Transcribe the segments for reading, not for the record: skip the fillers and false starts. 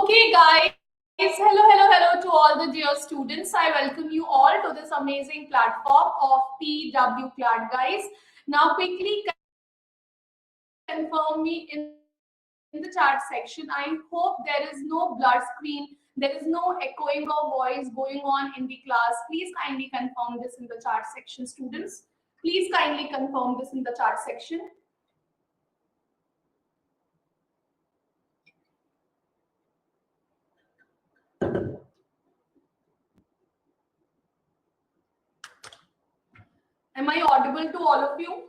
Okay, guys. Hello to all the dear students. I welcome you all to this amazing platform of PW Clad, guys. Now, quickly confirm me in the chat section. I hope there is no blur screen, there is no echoing of voice going on in the class. Please kindly confirm this in the chat section, students. Please kindly confirm this in the chat section. Am I audible to all of you?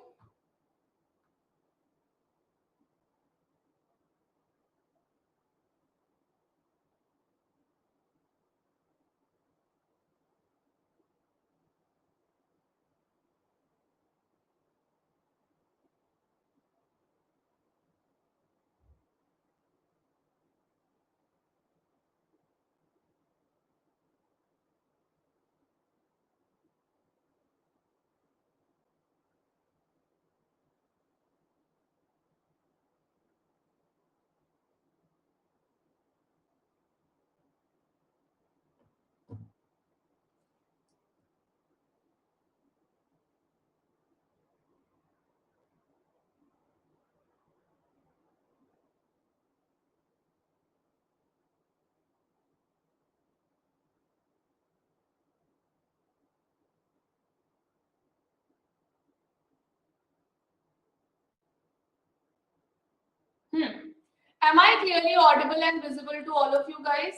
Am I clearly audible and visible to all of you guys?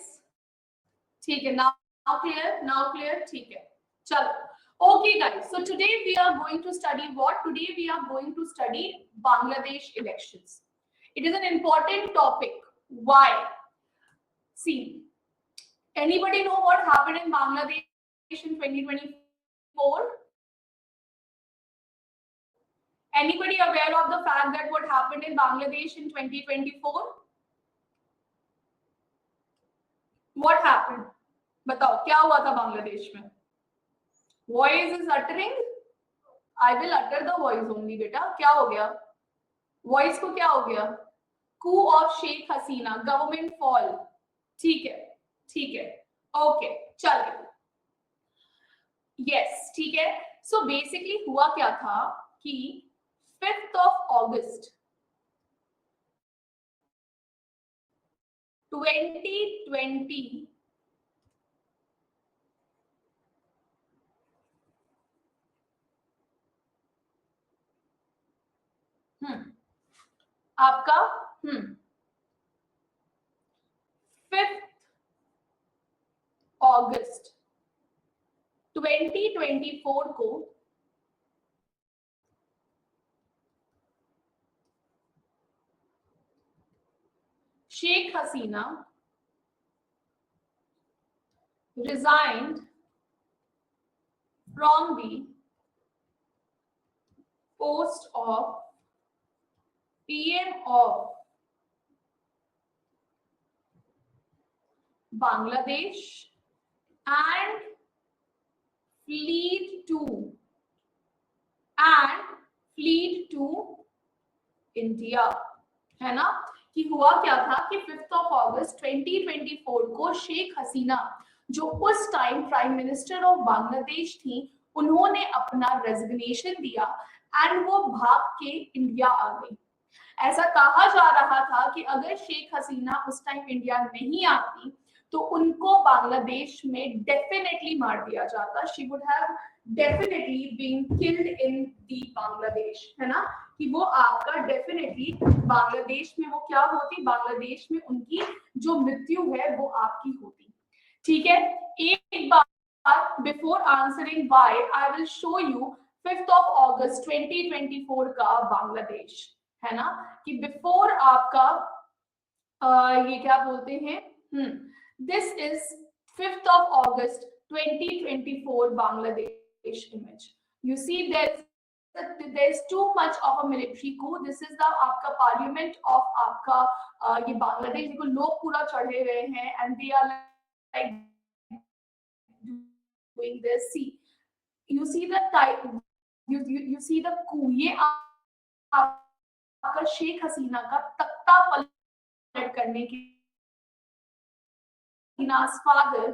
ठीक है, now clear, ठीक है, चलो. Okay, guys. So today we are going to study what? Today we are going to study Bangladesh elections. It is an important topic. Why? See, anybody know what happened in Bangladesh in 2024? Anybody aware of the fact that what happened in Bangladesh in 2024? What happened? बताओ क्या हुआ था बांग्लादेश में? Voice is uttering. I will utter the voice only, बेटा. क्या हो गया? Voice को क्या हो गया? Coup of Sheikh Hasina, government fall. ठीक है. Okay, चलिए. Yes, ठीक है. So basically हुआ क्या था कि 5th of August 2020 आपका 5th अगस्त 2024 को Sheikh Hasina resigned from the post of PM of Bangladesh and fled to India. है ना कि हुआ क्या था कि 5th of August 2024 को शेख हसीना जो उस time prime minister of Bangladesh थी, उन्होंने अपना रेजिग्नेशन दिया एंड वो भाग के इंडिया आ गई. ऐसा कहा जा रहा था कि अगर शेख हसीना उस टाइम इंडिया नहीं आती तो उनको बांग्लादेश में डेफिनेटली मार दिया जाता. She would have definitely been killed in the Bangladesh. है ना कि वो आपका डेफिनेटली बांग्लादेश में वो क्या होती, बांग्लादेश में उनकी जो मृत्यु है वो आपकी होती. ठीक है. एक बार before answering why I will show you 5th of August 2024 का बांग्लादेश. है ना कि बिफोर आपका ये क्या बोलते हैं, this is 5th of August 2024 Bangladesh image. You see there's too much of a military coup. This is the आपका parliament of आपका ये बांग्लादेश को लोग पूरा चढ़े हुए हैं and they are like doing this. See, you see the type, you see the coup. ये आपका शेख हसीना का तख्ता पलट करने के हसीना's father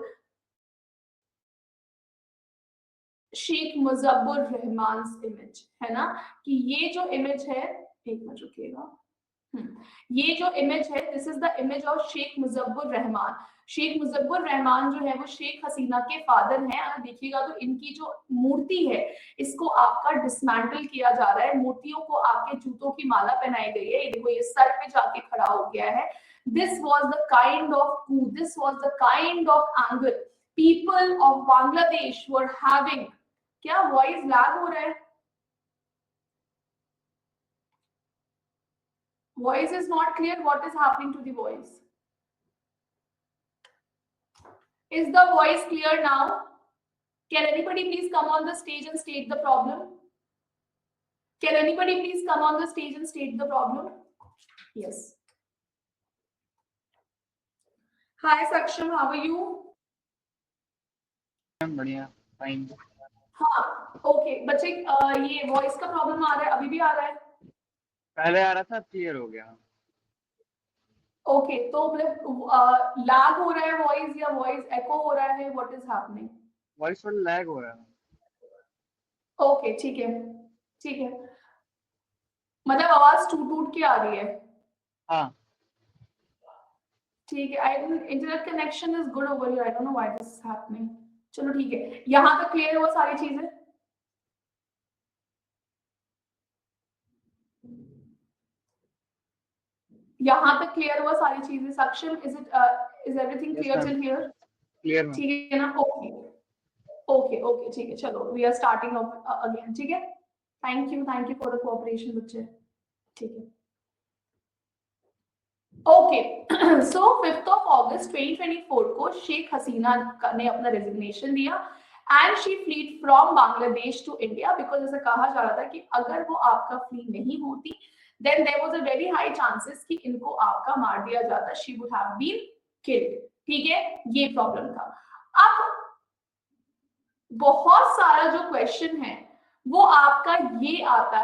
शेख मुजफ्फर रहमान इमेज, है ना, कि ये जो इमेज है, एक मिनट रुकिएगा, ये जो इमेज है, this is the image of Sheikh Muzaffar Rahman. Sheikh Muzaffar Rahman जो है वो शेख हसीना के फादर हैं। अगर देखिएगा तो इनकी जो मूर्ति है इसको आपका डिसमेंटल किया जा रहा है, मूर्तियों को आपके जूतों की माला पहनाई गई है। ये देखो ये सर पे जाके खड़ा हो गया है। This was the kind of coup, this was the kind of anger people of Bangladesh were having. क्या वॉइस लैग हो रहा है? Voice is not clear. What is happening to the voice? Is the voice clear now? Can anybody please come on the stage and state the problem? Can anybody please come on the stage and state the problem? Yes. Hi Saksham, how are you? बढ़िया, fine. हाँ, okay बच्चे, ये voice का problem आ रहा है, अभी भी आ रहा है? पहले आ रहा था, क्लियर हो गया। ओके, तो मतलब लैग हो रहा है वॉइस या वॉइस एको हो रहा है? What is happening? वॉइस थोड़ा लैग हो रहा है। ओके ठीक है, ठीक है, मतलब आवाज टूट टूट के आ रही है। हाँ, ठीक है, I internet connection is good over here, I don't know why this is happening. चलो ठीक है, यहाँ तक क्लियर हुआ सारी चीजें? यहाँ तक क्लियर हुआ सारी चीजें? सक्षम, is everything clear till here? Clear. ठीक है ना? ओके ओके ओके, ठीक है, चलो वी आर स्टार्टिंग अगेन। ठीक है, thank you for the cooperation बच्चे। ठीक है, okay, so 5th of August 2024 को शेख हसीना ने अपना रेजिग्नेशन दिया and she fled from Bangladesh to India, because ऐसा कहा जा रहा था कि अगर वो आपका फ्ली नहीं होती then there was a very high chances कि इनको आपका मार दिया जाता, she would have been killed. ठीक है, ये प्रॉब्लम था। अब बहुत सारा जो क्वेश्चन है वो आपका ये आता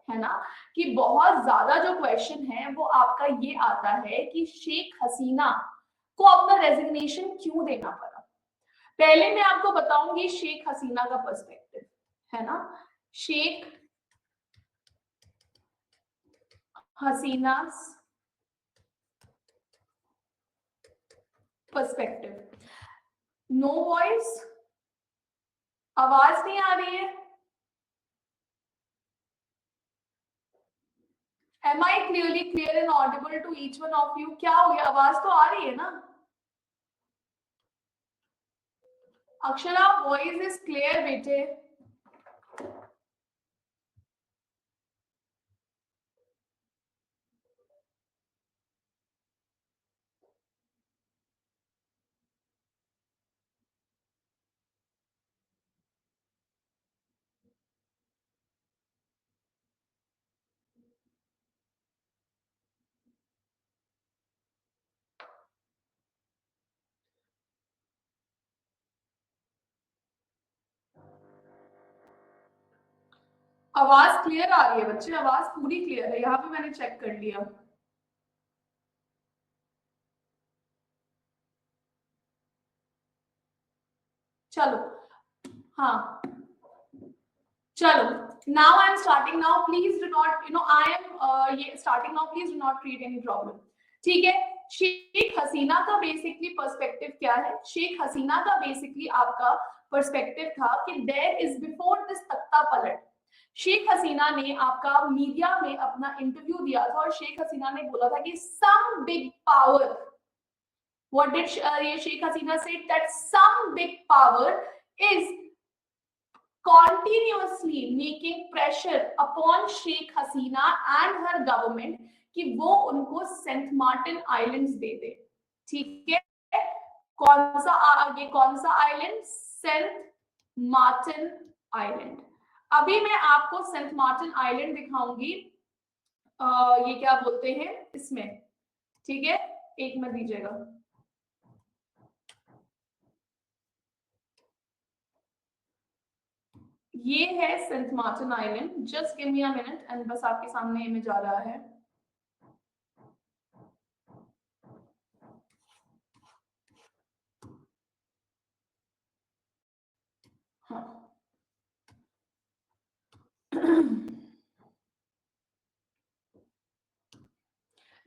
है ना, कि बहुत ज्यादा जो क्वेश्चन है वो आपका ये आता है कि शेख हसीना को अपना रेजिग्नेशन क्यों देना पड़ा। पहले मैं आपको बताऊंगी शेख हसीना का पर्सपेक्टिव, है ना, Sheikh Hasina perspective. No voice, आवाज नहीं आ रही है? Am I clearly clear and audible to each one of you? क्या हो गया, आवाज तो आ रही है ना? अक्षरा, वॉइस इज क्लियर बेटे। आवाज क्लियर आ रही है बच्चे, आवाज पूरी क्लियर है, यहाँ पे मैंने चेक कर लिया। चलो, हाँ, चलो, now I am starting now, please do not I am ये starting now, please do not create any problem. ठीक है, शेख हसीना का बेसिकली पर्सपेक्टिव क्या है? शेख हसीना का बेसिकली आपका पर्सपेक्टिव था कि देयर इज बिफोर दिस तख्ता पलट, शेख हसीना ने आपका मीडिया में अपना इंटरव्यू दिया था और शेख हसीना ने बोला था कि some big power, what did Sheikh Hasina से, that some big power is continuously making pressure upon Sheikh Hasina and her government कि वो उनको सेंट मार्टिन आइलैंड्स दे दे। ठीक है, कौन सा आइलैंड? Saint Martin island. अभी मैं आपको सेंट मार्टिन आइलैंड दिखाऊंगी, ये क्या बोलते हैं इसमें। ठीक है, एक मिनट दीजिएगा। ये है Saint Martin island, just give me a minute and बस आपके सामने इमेज आ रहा है।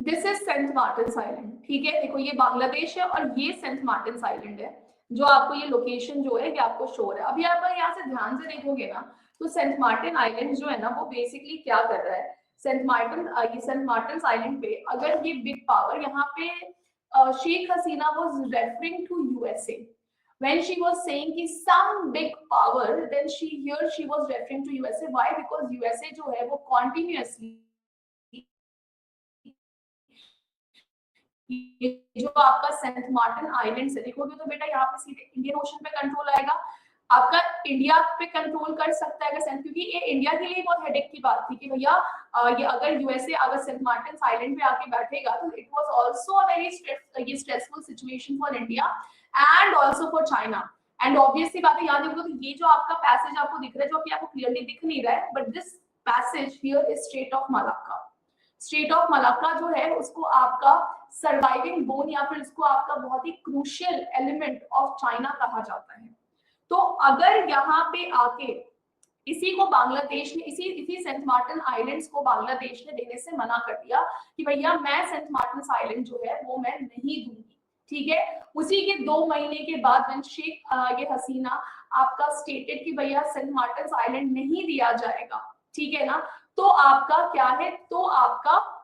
This is Saint Martin island, ठीक है। देखो ये बांग्लादेश है और ये सेंट मार्टिन आइलैंड है, जो आपको ये लोकेशन जो है ये आपको शो है। अभी आप यहाँ से ध्यान से देखोगे ना तो सेंट मार्टिन आइलैंड जो है ना वो बेसिकली क्या कर रहा है, सेंट मार्टिन आइलैंड पे अगर ये बिग पावर, यहाँ पे Sheikh Hasina was referring to USA when she was saying कि some big power, then she was referring to USA. Why? Because USA जो है वो continuously ये जो आपका सेंट मार्टिन आइलैंड से देखोगे तो बेटा यहाँ पे सीधे इंडियन ओशन पे कंट्रोल आएगा, आपका इंडिया पे कंट्रोल कर सकता है सेंट, क्योंकि ये इंडिया के लिए बहुत हेडेक की बात थी कि भैया ये अगर यूएसए अगर सेंट मार्टिन आइलैंड पे आके बैठेगा तो it was also a very stressful situation for India and also for China. And obviously बात है, याद रखो तो ये जो आपका पैसेज आपको दिख रहा है, जो कि आपको क्लियरली दिख नहीं रहा है, but this passage here is straight of Malacca. Straight of Malacca जो है उसको आपका सर्वाइविंग बोन या फिर इसको आपका बहुत ही क्रूशियल एलिमेंट ऑफ चाइना कहा जाता है। तो अगर यहाँ पे आके इसी को बांग्लादेश ने इसी सेंट मार्टिन आइलैंड्स को बांग्लादेश ने देने से मना कर दिया कि भैया मैं सेंट मार्टिन आइलैंड जो है वो मैं नहीं दूंगी, ठीक है। उसी के 2 महीने के बाद शेख ये हसीना आपका स्टेटेड कि भैया सेंट मार्टिन आइलैंड नहीं दिया जाएगा, ठीक है ना, तो आपका क्या है, तो आपका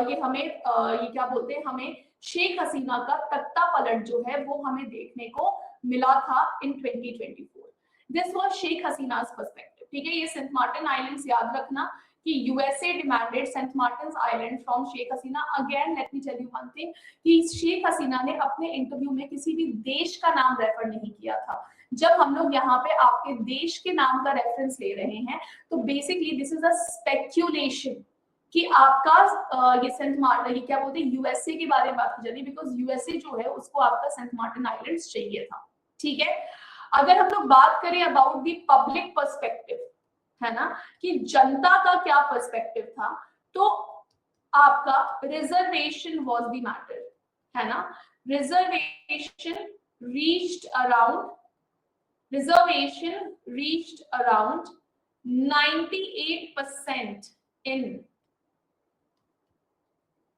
ये हमें ये क्या बोलते हैं, हमें शेख हसीना का तख्ता पलट जो है वो हमें देखने को मिला था in 2024। This was Sheikh Hasina's perspective, ठीक है। ये सेंट मार्टिन आइलैंड्स याद रखना कि USA demanded Saint Martin island from Sheikh Hasina. Again let me tell you one thing कि शेख हसीना ने अपने इंटरव्यू में किसी भी देश का नाम रेफर नहीं किया था। जब हम लोग यहाँ पे आपके देश के नाम का रेफरेंस ले रहे हैं तो basically this is a speculation कि आपका ये सेंट मार्टिन, ये क्या बोलते हैं, यूएसए के बारे में बात की जा रही है, बिकॉज यूएसए जो है उसको आपका सेंट मार्टिन आइलैंड्स चाहिए था, ठीक है। अगर हम लोग बात करें अबाउट द पब्लिक पर्सपेक्टिव, है ना, कि जनता का क्या पर्सपेक्टिव था, तो आपका रिजर्वेशन वाज द मैटर, है ना। Reservation reached around 98% in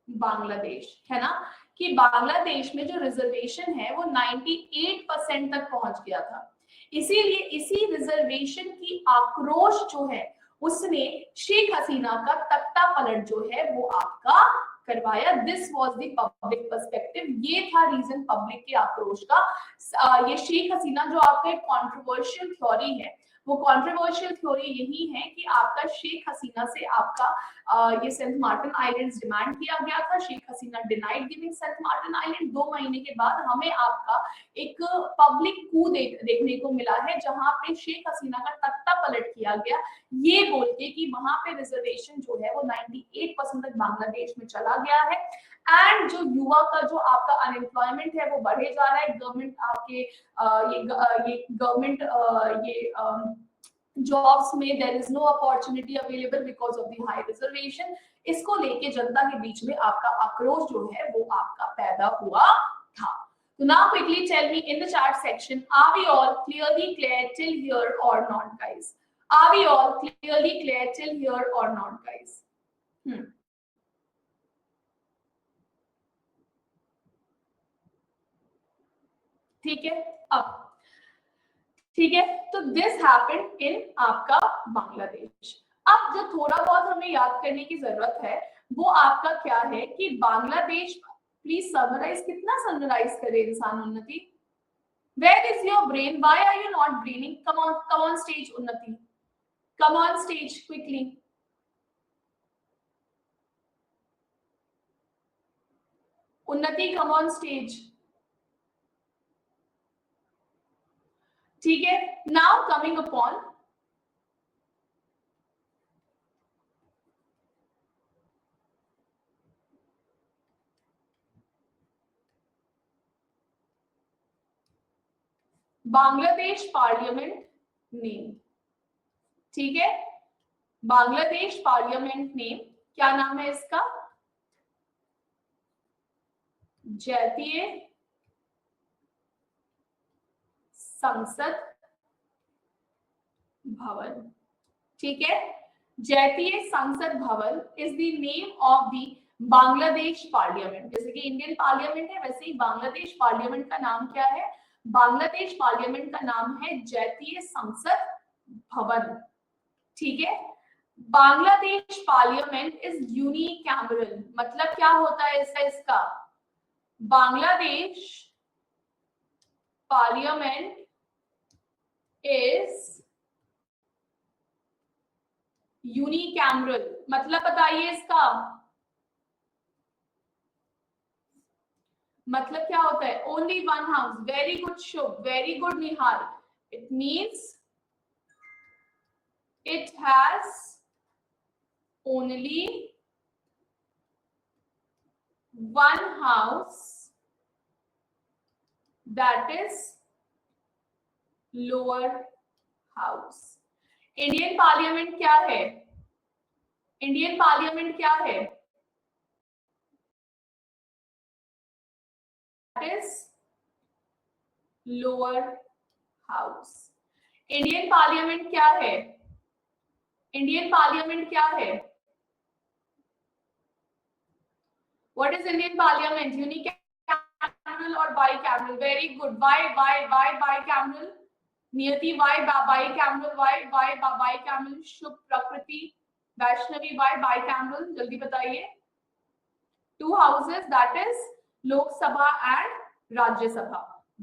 Bangladesh, है ना, कि बांग्लादेश में जो रिजर्वेशन है वो 98% तक पहुंच गया था। इसीलिए इसी रिजर्वेशन की आक्रोश जो है उसने शेख हसीना का तख्ता पलट जो है वो आपका करवाया। This was the public perspective, ये था रीजन पब्लिक के आक्रोश का। ये शेख हसीना जो आपका एक कंट्रोवर्शियल थ्योरी है, वो कंट्रोवर्शियल थ्योरी यही है कि आपका शेख हसीना से आपका ये सेंट मार्टिन आइलैंड्स डिमांड किया गया था। Sheikh Hasina denied giving Saint Martin Island. 2 महीने के बाद हमें आपका एक पब्लिक कू देखने को मिला है, जहां पे शेख हसीना का तख्ता पलट किया गया, ये बोल के कि वहां पे रिजर्वेशन जो है वो 98% तक बांग्लादेश में चला गया है। एंड जो युवा का जो आपका अनएम्प्लॉयमेंट है वो बढ़े जा रहा है। गवर्नमेंट आपके ये गवर्नमेंट ये जॉब्स में there is no opportunity available because of the high reservation. इसको लेके जनता के बीच में आपका आक्रोश जो है वो आपका पैदा हुआ था। So now quickly tell me in the chat section, are we all clearly clear till here or not, guys? Are we all clearly clear till here or not, guys? ठीक है, अब ठीक है, तो दिस हैपेंड इन आपका बांग्लादेश। अब जो थोड़ा बहुत हमें याद करने की जरूरत है वो आपका क्या है कि बांग्लादेश, प्लीज समराइज, कितना समराइज करे इंसान Unnati, where is your brain, why are you not braining, come on stage Unnati, come on stage quickly. उन्नति कम ऑन स्टेज, ठीक है। Now coming upon Bangladesh parliament name, ठीक है। बांग्लादेश पार्लियामेंट नेम क्या नाम है इसका, जातीय संसद भवन, ठीक है। जातीय संसद भवन is the name of the Bangladesh parliament, जैसे कि इंडियन पार्लियामेंट है वैसे ही बांग्लादेश पार्लियामेंट का नाम क्या है? बांग्लादेश पार्लियामेंट का नाम है जातीय संसद भवन। ठीक है, बांग्लादेश पार्लियामेंट इज यूनिकैमरल, मतलब क्या होता है इसका? बांग्लादेश पार्लियामेंट इज यूनिकैमरल, मतलब बताइए इसका मतलब क्या होता है? Only one house. Very good Shubh, very good Nihal. It means it has only one house, that is lower house. Indian parliament क्या है? इंडियन पार्लियामेंट क्या है? That is lower house. Indian parliament क्या है? इंडियन पार्लियामेंट क्या है? What is Indian Parliament? Unicameral or bicameral? Very good. Why bicameral? नियति why bicameral? Why bicameral? शुभ प्रकृति वैष्णवी why bicameral? जल्दी बताइए। 2 houses, that is लोक सभा and राज्य सभा।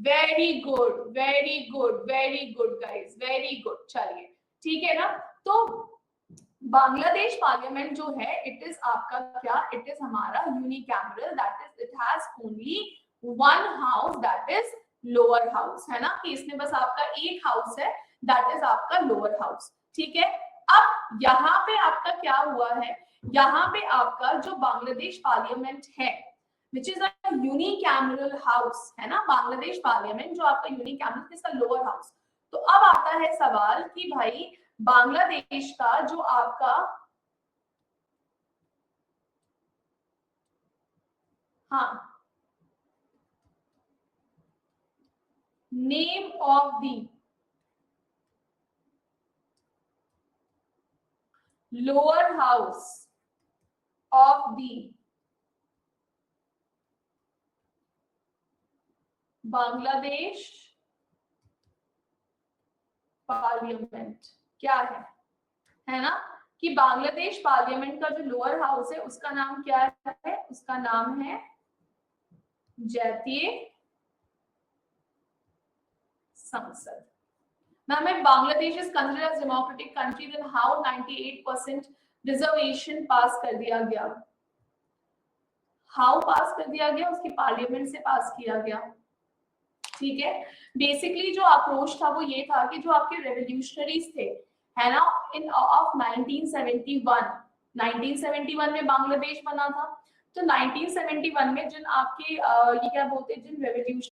Very good, very good, very good guys, very good. चलिए ठीक है ना। तो बांग्लादेश पार्लियामेंट जो है इट इज आपका क्या? इट इज हमारा unicameral, that is it has only one house, that is lower house, है ना कि इसमें बस आपका एक हाउस है, दैट इज आपका लोअर हाउस। ठीक है, अब यहाँ पे आपका क्या हुआ है? यहाँ पे आपका जो बांग्लादेश पार्लियामेंट है which is a unicameral house, है ना, बांग्लादेश पार्लियामेंट जो आपका यूनिकैमरल इसका लोअर हाउस। तो अब आता है सवाल कि भाई बांग्लादेश का जो आपका name of the lower house of the Bangladesh parliament क्या है ना कि बांग्लादेश पार्लियामेंट का जो लोअर हाउस है उसका नाम क्या है? उसका नाम है जातीय संसद। Ma'am, if Bangladesh is considered as democratic country, then how 98% reservation पास कर दिया गया? हाउ पास कर दिया गया? उसकी पार्लियामेंट से पास किया गया। ठीक है, बेसिकली जो आक्रोश था वो ये था कि जो आपके रेवोल्यूशनरीज थे, है ना, इन ऑफ 1971 में बांग्लादेश बना था। तो 1971 में जिन आपके ये क्या बोलते हैं, जिन रेवोल्यूशन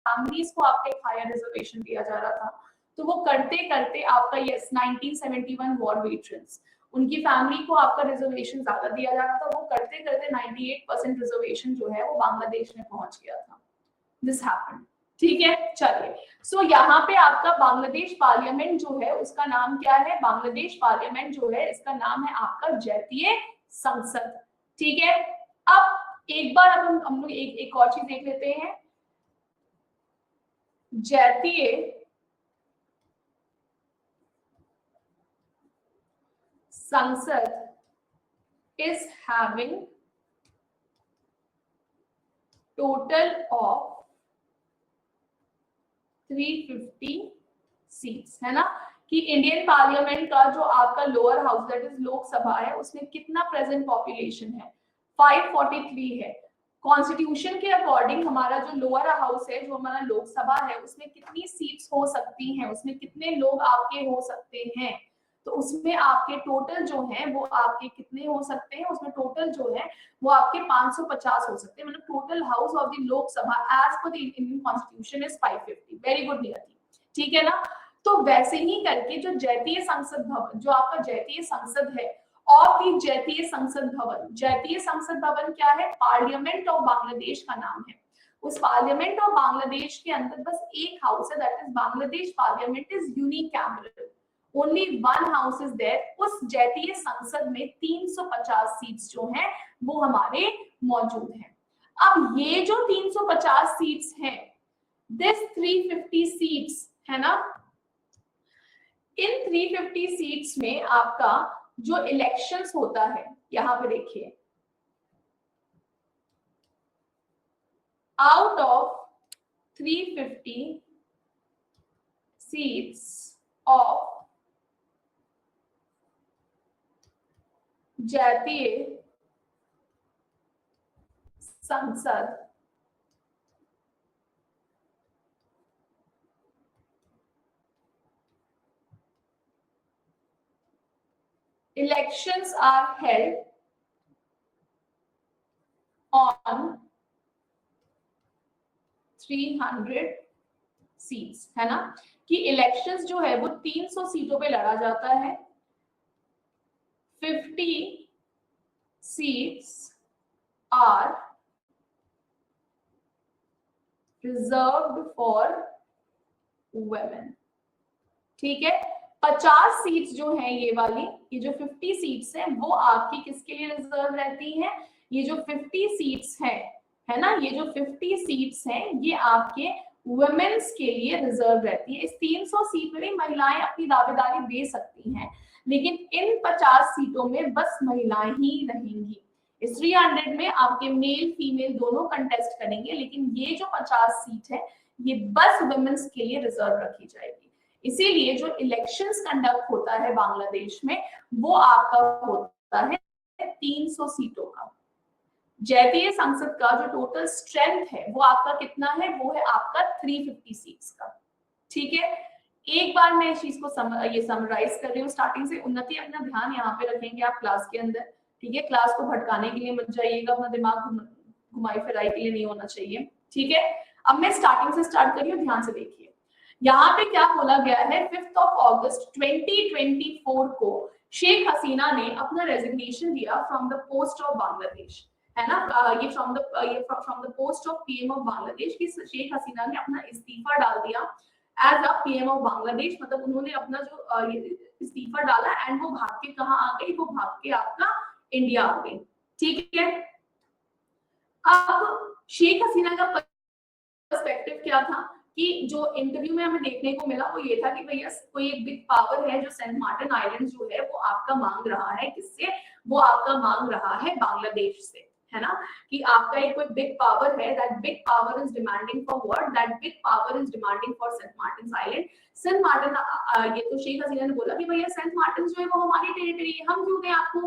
फैमिलीज को आपका एक हायर रिजर्वेशन दिया जा रहा था, तो वो करते करते आपका यस 1971 वॉर वेटरन्स, उनकी फैमिली को आपका रिजर्वेशन ज्यादा दिया जा रहा था, वो करते करते 98% रिजर्वेशन जो है वो बांग्लादेश में पहुंच गया था। This happened. ठीक है, चलिए। सो यहाँ पे आपका बांग्लादेश पार्लियामेंट जो है उसका नाम क्या है? बांग्लादेश पार्लियामेंट जो है इसका नाम है आपका जातीय संसद। ठीक है, अब एक बार अब हम लोग एक और चीज देख लेते हैं। जातीय संसद is having total of 350 seats, है ना कि इंडियन पार्लियामेंट का जो आपका lower house that is Lok Sabha है उसमें कितना प्रेजेंट पॉपुलेशन है? 543 है। कॉन्स्टिट्यूशन के अकॉर्डिंग हमारा जो लोअर हाउस है, जो हमारा लोकसभा है, उसमें कितनी सीट्स हो सकती हैं, उसमें कितने लोग आपके हो सकते हैं? तो उसमें आपके टोटल जो है वो आपके कितने हो सकते हैं? उसमें टोटल जो है वो आपके 550 हो सकते हैं, मतलब total house of the Lok Sabha as per the Indian constitution is 550। Very good Niyati, ठीक है ना। तो वैसे ही करके जो जातीय संसद भवन, जो आपका जातीय संसद है और भी जातीय संसद भवन, जातीय संसद भवन क्या है? पार्लियामेंट ऑफ बांग्लादेश का नाम है। उस पार्लियामेंट ऑफ बांग्लादेश के अंदर बस एक हाउस है, that is Bangladesh parliament is unicameral. Only one house is there, उस जैतीय संसद में 350 सीट्स जो हैं वो हमारे मौजूद हैं। अब ये जो 350 सीट्स हैं, दिस 350 सीट्स है ना, इन 350 सीट्स में आपका जो इलेक्शंस होता है, यहां पे देखिए, आउट ऑफ 350 seats of जातीय संसद elections are held on 300 seats, है ना, कि इलेक्शंस जो है वो 300 सीटों पे लड़ा जाता है। 50 seats are reserved for women, ठीक है। 50 सीट्स जो हैं ये वाली, ये जो 50 सीट्स हैं वो आपकी किसके लिए रिजर्व रहती हैं? ये जो 50 सीट्स हैं, है ना, ये जो 50 सीट्स हैं ये आपके वुमेन्स के लिए रिजर्व रहती है। इस 300 सीट में महिलाएं अपनी दावेदारी दे सकती हैं, लेकिन इन 50 सीटों में बस महिलाएं ही रहेंगी। इस 300 में आपके मेल फीमेल दोनों कंटेस्ट करेंगे, लेकिन ये जो 50 सीट है ये बस वुमेन्स के लिए रिजर्व रखी जाएगी। इसीलिए जो इलेक्शंस कंडक्ट होता है बांग्लादेश में वो आपका होता है 300 सीटों का। जातीय संसद का जो टोटल स्ट्रेंथ है वो आपका कितना है? वो है आपका 350 सीट्स का, ठीक है। एक बार मैं इस चीज को समराइज कर रही हूँ स्टार्टिंग से। उन्नति, अपना ध्यान यहाँ पे रखेंगे आप क्लास के अंदर, ठीक है। क्लास को भटकाने के लिए मत जाइएगा, अपना दिमाग घुमाई फिराई के लिए नहीं होना चाहिए, ठीक है। अब मैं स्टार्टिंग से स्टार्ट कर रही हूँ, ध्यान से देखिए। यहाँ पे क्या बोला गया है, 5 अगस्त 2024 को शेख हसीना ने अपना रेजिग्नेशन दिया from the post of Bangladesh, है ना। ये from the post of PM of Bangladesh की शेख हसीना ने अपना इस्तीफा डाल दिया as a PM of Bangladesh. मतलब उन्होंने अपना जो इस्तीफा डाला एंड वो भाग के कहाँ आ गई? वो भाग के आपका इंडिया आ गई, ठीक है। अब शेख हसीना का पर्सपेक्टिव क्या था कि जो इंटरव्यू में हमें देखने को मिला वो ये था कि भैया कोई एक बिग पावर है जो सेंट मार्टिन आइलैंड जो है वो आपका मांग रहा है, किससे? वो आपका मांग रहा है बांग्लादेश से, है ना, कि आपका एक कोई बिग पावर है, that big power is demanding for what? That big power is demanding for Saint Martin island. Saint Martin, ये तो शेख हसीना ने बोला कि भैया सेंट मार्टिन जो है वो हमारी टेरिटरी है, हम क्यों दें आपको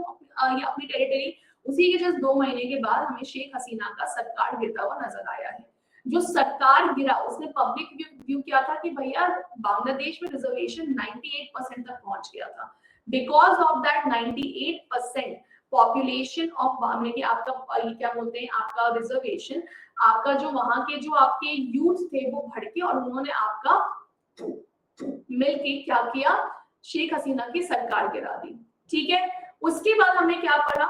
ये अपनी टेरिटरी। उसी के जस्ट 2 महीने के बाद हमें शेख हसीना का सरकार गिरता हुआ नजर आया है। जो सरकार गिरा उसने पब्लिक व्यू किया था कि भैया बांग्लादेश में रिजर्वेशन 98% तक पहुंच गया था। Because of that 98% population of Bangladesh, आपका ये क्या बोलते हैं, आपका रिजर्वेशन, आपका जो वहां के जो आपके यूथ थे वो भड़के और उन्होंने आपका मिलके क्या किया? शेख हसीना की सरकार गिरा दी, ठीक है। उसके बाद हमने क्या पढ़ा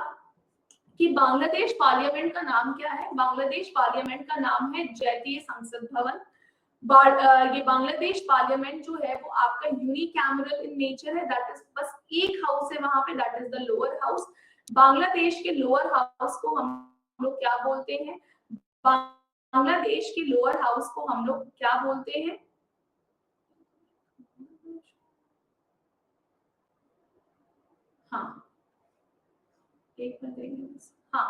कि बांग्लादेश पार्लियामेंट का नाम क्या है? बांग्लादेश पार्लियामेंट का नाम है जातीय संसद भवन। ये बांग्लादेश पार्लियामेंट जो है वो आपका यूनिकैमरल इन नेचर है, दैट इज बस एक हाउस है वहां पे, that is the lower house. Bangladesh के लोअर हाउस को हम लोग क्या बोलते हैं? बांग्लादेश के लोअर हाउस को हम लोग क्या बोलते हैं? हाँ, एक मिनट देंगे, हाँ,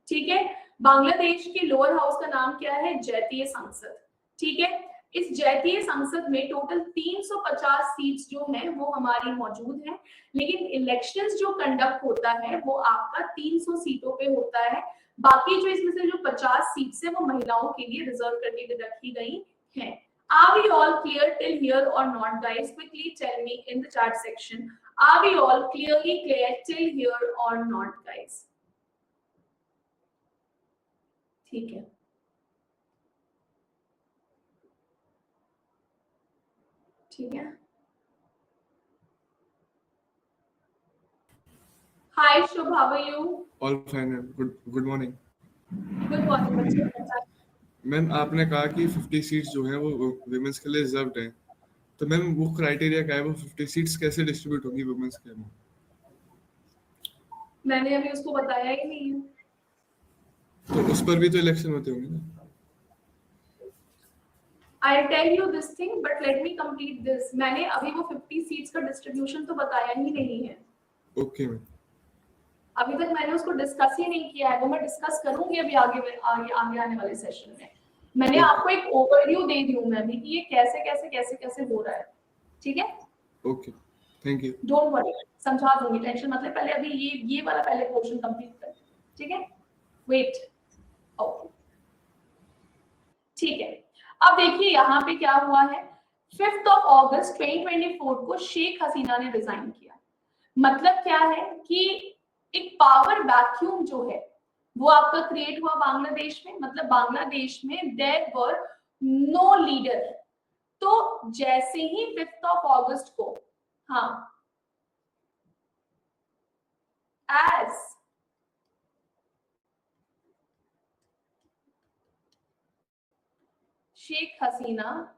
ठीक है। बांग्लादेश के लोअर हाउस का नाम क्या है? जातीय संसद, ठीक है। इस जातीय संसद में टोटल 350 सीट्स जो हैं वो हमारी मौजूद हैं, लेकिन इलेक्शंस जो कंडक्ट होता है वो आपका 300 सीटों पे होता है। बाकी जो इसमें से जो 50 सीट्स है वो महिलाओं के लिए रिजर्व करके रखी गई हैं। Are we all clear till here or not, guys? Quickly tell me in the chat section. Are we all clearly clear till here or not, guys? ठीक है, ठीक है। Hi Shubh, how are you? All fine. Good morning. Good morning बच्चे। Ma'am आपने कहा कि 50 seats जो हैं वो विमेंस के लिए रिजर्व्ड हैं, तो मैम वो क्राइटेरिया क्या है, वो 50 सीट्स कैसे डिस्ट्रीब्यूट होंगी वुमेन्स के में? मैंने अभी उसको बताया ही नहीं है। तो उस पर भी तो इलेक्शन होते होंगे ना? I'll tell you this thing, but let me complete this. मैंने अभी वो 50 सीट्स का डिस्ट्रीब्यूशन तो बताया ही नहीं है। Okay ma'am. अभी तक मैंने उसको डिस्कस ही नहीं किया है, वो मैं डिस्कस करूंगी अभी आगे आने वाले सेशन में। मैंने Okay. आपको एक ओवरव्यू दे दी हूं मैं भी कि ये कैसे कैसे कैसे कैसे हो रहा है, ठीक है? Okay, thank you. Don't worry, समझा दूंगी, टेंशन मतलब पहले अभी ये वाला पहले पोर्शन कंप्लीट कर, ठीक है? वेट, ओके, ठीक है। अब देखिए यहाँ पे क्या हुआ है, 5 अगस्त 2024 को शेख हसीना ने रिजाइन किया। मतलब क्या है कि एक पावर वैक्यूम जो है वो आपका क्रिएट हुआ बांग्लादेश में। मतलब बांग्लादेश में देयर वर नो लीडर। तो जैसे ही 5 अगस्त को, हाँ, as Sheikh Hasina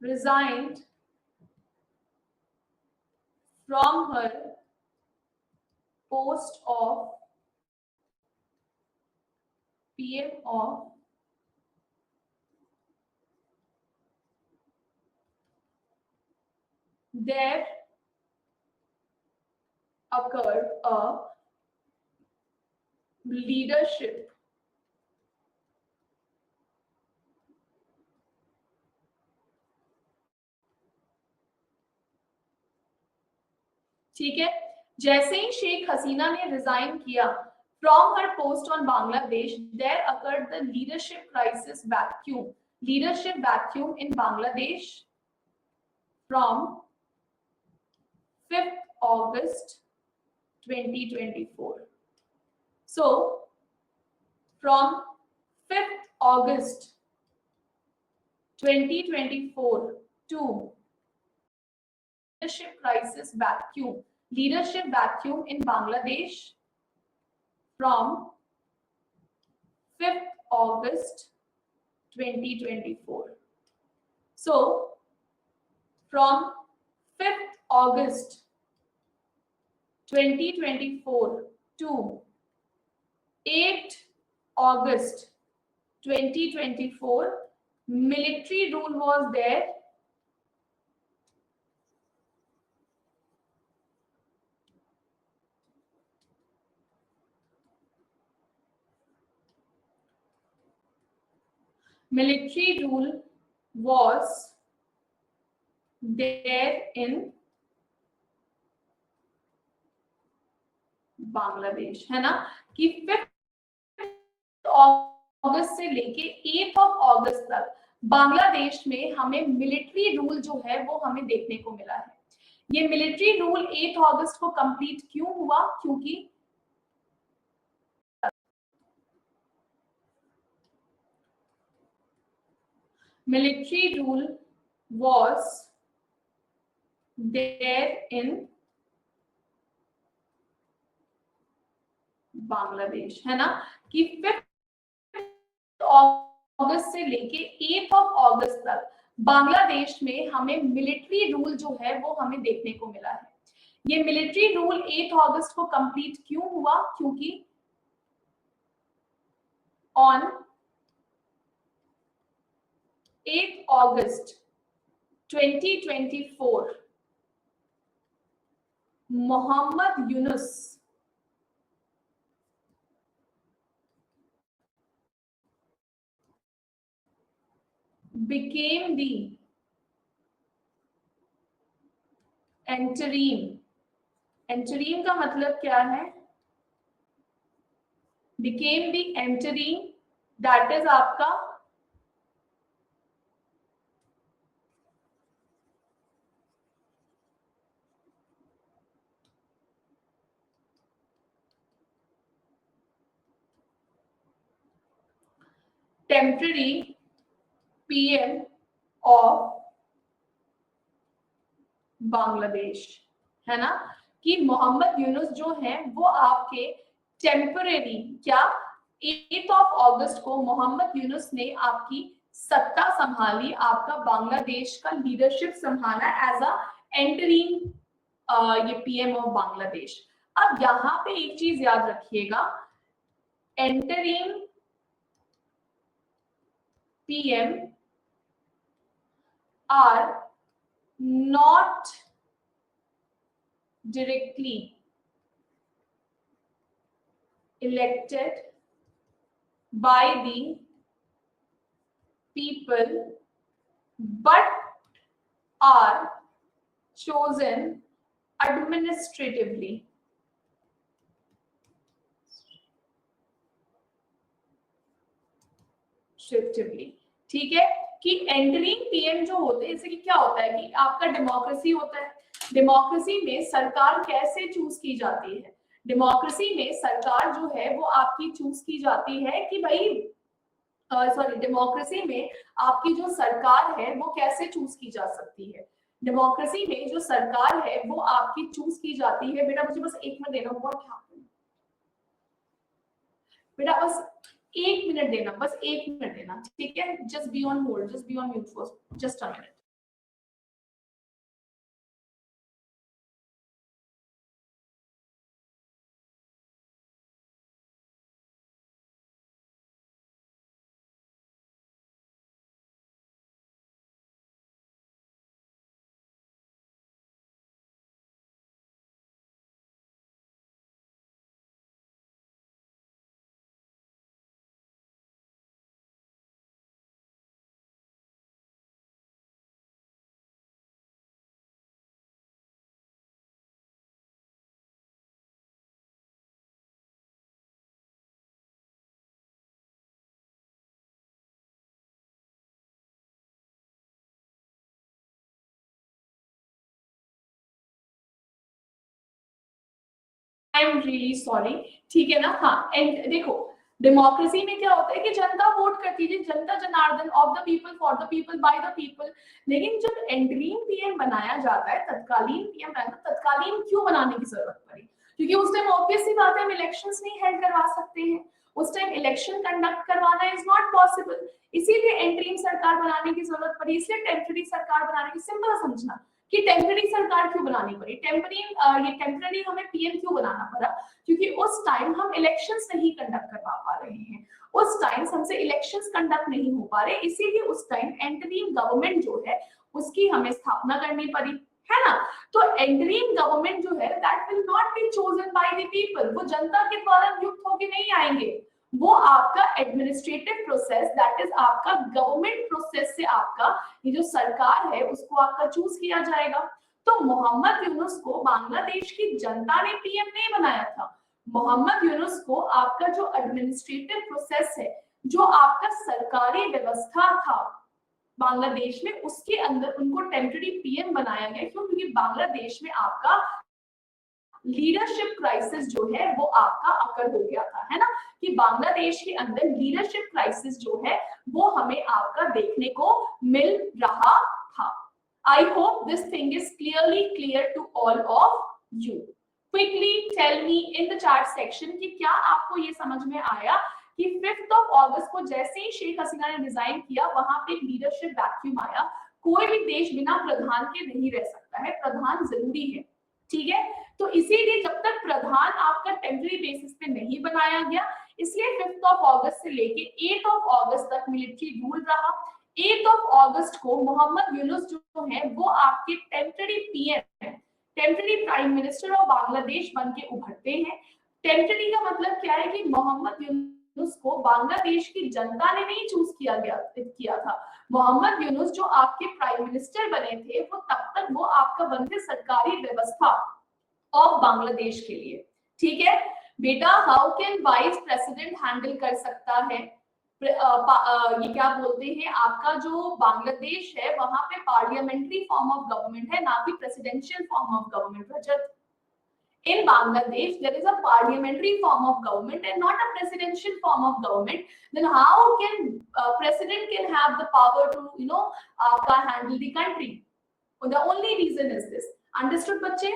resigned from her post of PM of there occurred a leadership ठीक है। जैसे ही शेख हसीना ने रिजाइन किया from her post on Bangladesh, there occurred the leadership crisis vacuum in Bangladesh from 5 August 2024. So from 5 August 2024 to leadership vacuum in Bangladesh from 5th August 2024. So from 5th August 2024 to 8th August 2024, military rule was there. Military rule was there in Bangladesh, है ना? कि 5 अगस्त से लेके 8 अगस्त तक बांग्लादेश में हमें military rule जो है वो हमें देखने को मिला है। ये मिलिट्री रूल 8 अगस्त को कंप्लीट क्यों हुआ? क्योंकि military rule was there in Bangladesh, है ना? कि 5 अगस्त से लेके 8 अगस्त तक बांग्लादेश में हमें मिलिट्री रूल जो है वो हमें देखने को मिला है। ये मिलिट्री रूल 8 अगस्त को कंप्लीट क्यों हुआ? क्योंकि on 8 August 2024 Mohammad Yunus became the interim का मतलब क्या है? became the interim, that is आपका temporary PM of बांग्लादेश, है ना? कि मोहम्मद यूनुस जो है वो आपके टेम्परेरी, क्या 8 अगस्त को मोहम्मद यूनुस ने आपकी सत्ता संभाली, आपका बांग्लादेश का लीडरशिप संभाला एज अ एंटरिंग ये पीएम ऑफ बांग्लादेश। अब यहाँ पे एक चीज याद रखिएगा, entering PM are not directly elected by the people but are chosen administratively। ठीक है, कि एंटरिंग पीएम जो होते हैं, इससे क्या होता है कि आपका डेमोक्रेसी होता है। डेमोक्रेसी में सरकार कैसे चूज की जाती है? डेमोक्रेसी में सरकार जो है वो आपकी चूज की जाती है कि भाई सॉरी, डेमोक्रेसी में आपकी जो सरकार है वो कैसे चूज की जा सकती है? डेमोक्रेसी में जो सरकार है वो आपकी चूज की जाती है। बेटा मुझे बस 1 मिनट देना, बहुत क्या बेटा, बस 1 मिनट देना, बस 1 मिनट देना, ठीक है? Just be on hold, just be on mute for just a minute. I am really sorry, ठीक है ना? हाँ, एंड देखो डेमोक्रेसी में क्या होता है कि जनता वोट करती है, जनता Janardan, of the people, for the people, by the people. लेकिन जब एंटरिम पीएम बनाया जाता है, तत्कालीन पीएम बनाया, तत्कालीन क्यों बनाने की जरूरत पड़ी? क्योंकि उस टाइम ऑब्वियस सी बात है, हम इलेक्शंस नहीं हेल्ड करवा सकते हैं, उस टाइम इलेक्शन कंडक्ट करवाना इज नॉट पॉसिबल, इसीलिए एंटरिम सरकार बनाने की जरूरत पड़ी। इसलिए टेम्पररी सरकार बनाने की, सिंपल समझना कि टेम्पररी सरकार क्यों बनानी पड़ी, टेम्पररी हमें पीएम क्यों बनाना पड़ा? क्योंकि उस टाइम हम इलेक्शंस नहीं कंडक्ट करवा पा रहे हैं, उस टाइम हमसे इलेक्शंस कंडक्ट नहीं हो पा रहे, इसीलिए उस टाइम एंटरिम गवर्नमेंट जो है उसकी हमें स्थापना करनी पड़ी, है ना? तो एंटरिम गवर्नमेंट जो है that will not be chosen by the people, वो जनता के द्वारा नियुक्त होकर नहीं आएंगे, वो आपका एडमिनिस्ट्रेटिव प्रोसेस, दैट इज आपका गवर्नमेंट प्रोसेस से आपका ये जो सरकार है उसको आपका चूज किया जाएगा। तो मोहम्मद यूनुस को बांग्लादेश की जनता ने पीएम नहीं बनाया था, मोहम्मद यूनुस को आपका जो एडमिनिस्ट्रेटिव प्रोसेस है, जो आपका सरकारी व्यवस्था था बांग्लादेश में, उसके अंदर उनको टेम्पररी पीएम बनाया गया। क्यों? क्योंकि बांग्लादेश में आपका लीडरशिप क्राइसिस जो है वो आपका अकर हो गया था, है ना? कि बांग्लादेश के अंदर लीडरशिप क्राइसिस जो है वो हमें आपका देखने को मिल रहा था। I hope this thing is clear to all of you. Quickly tell me in the chat section कि क्या आपको ये समझ में आया कि 5 अगस्त को जैसे ही शेख हसीना ने रिजाइन किया, वहां पे एक लीडरशिप वैक्यूम आया। कोई भी देश बिना प्रधान के नहीं रह सकता है, प्रधान जरूरी है, ठीक है? तो इसीलिए जब तक प्रधान आपका टेम्पररी बेसिस पे नहीं बनाया गया, इसलिए 5 अगस्त से लेके 8 अगस्त तक मिलिट्री रूल रहा। 8 अगस्त को मोहम्मद यूनुस जो है वो आपके टेम्पररी पीएम है, temporary prime minister of Bangladesh बन के उभरते हैं। टेम्पररी का मतलब क्या है कि मोहम्मद यूनुस को बांग्लादेश की जनता ने नहीं चूज किया था। मोहम्मद यूनुस जो आपके प्राइम मिनिस्टर बने थे वो तब तक वो आपका बनते सरकारी व्यवस्था ऑफ बांग्लादेश के लिए, ठीक है बेटा? How can vice president handle कर सकता है? ये क्या बोलते हैं, आपका जो बांग्लादेश है वहां पे पार्लियामेंट्री फॉर्म ऑफ गवर्नमेंट है, ना कि presidential form of government. Rajat, in Bangladesh there is a parliamentary form of government and not a presidential form of government. Then how can president can have the power to handle the country? And the only reason is this. Understood बच्चे?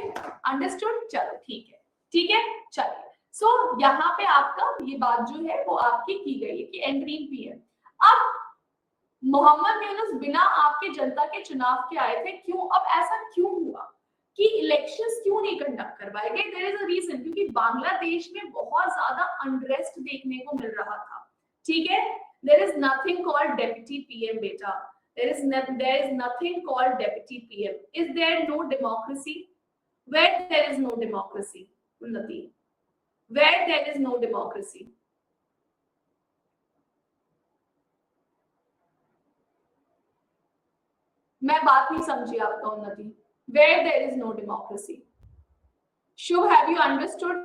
Understood? चलो ठीक है चलिए। सो यहाँ पे आपका ये बात जो है वो आपकी की गई है कि एंटरिम पीएम। अब मोहम्मद यूनुस बिना आपके जनता के चुनाव के आए थे, क्यों? अब ऐसा क्यों हुआ कि इलेक्शंस क्यों नहीं कंडक्ट करवाए गए? देयर इज अ रीजन, क्योंकि बांग्लादेश में बहुत ज्यादा अनरेस्ट देखने को मिल रहा था, ठीक है? There is nothing called deputy PM बेटा, there is nothing called deputy PM. Is there no democracy? Where there is no democracy, Unnati? Where there is no democracy? मैं बात नहीं समझी आपका उन्नति। Where there is no democracy? Shubh, have you understood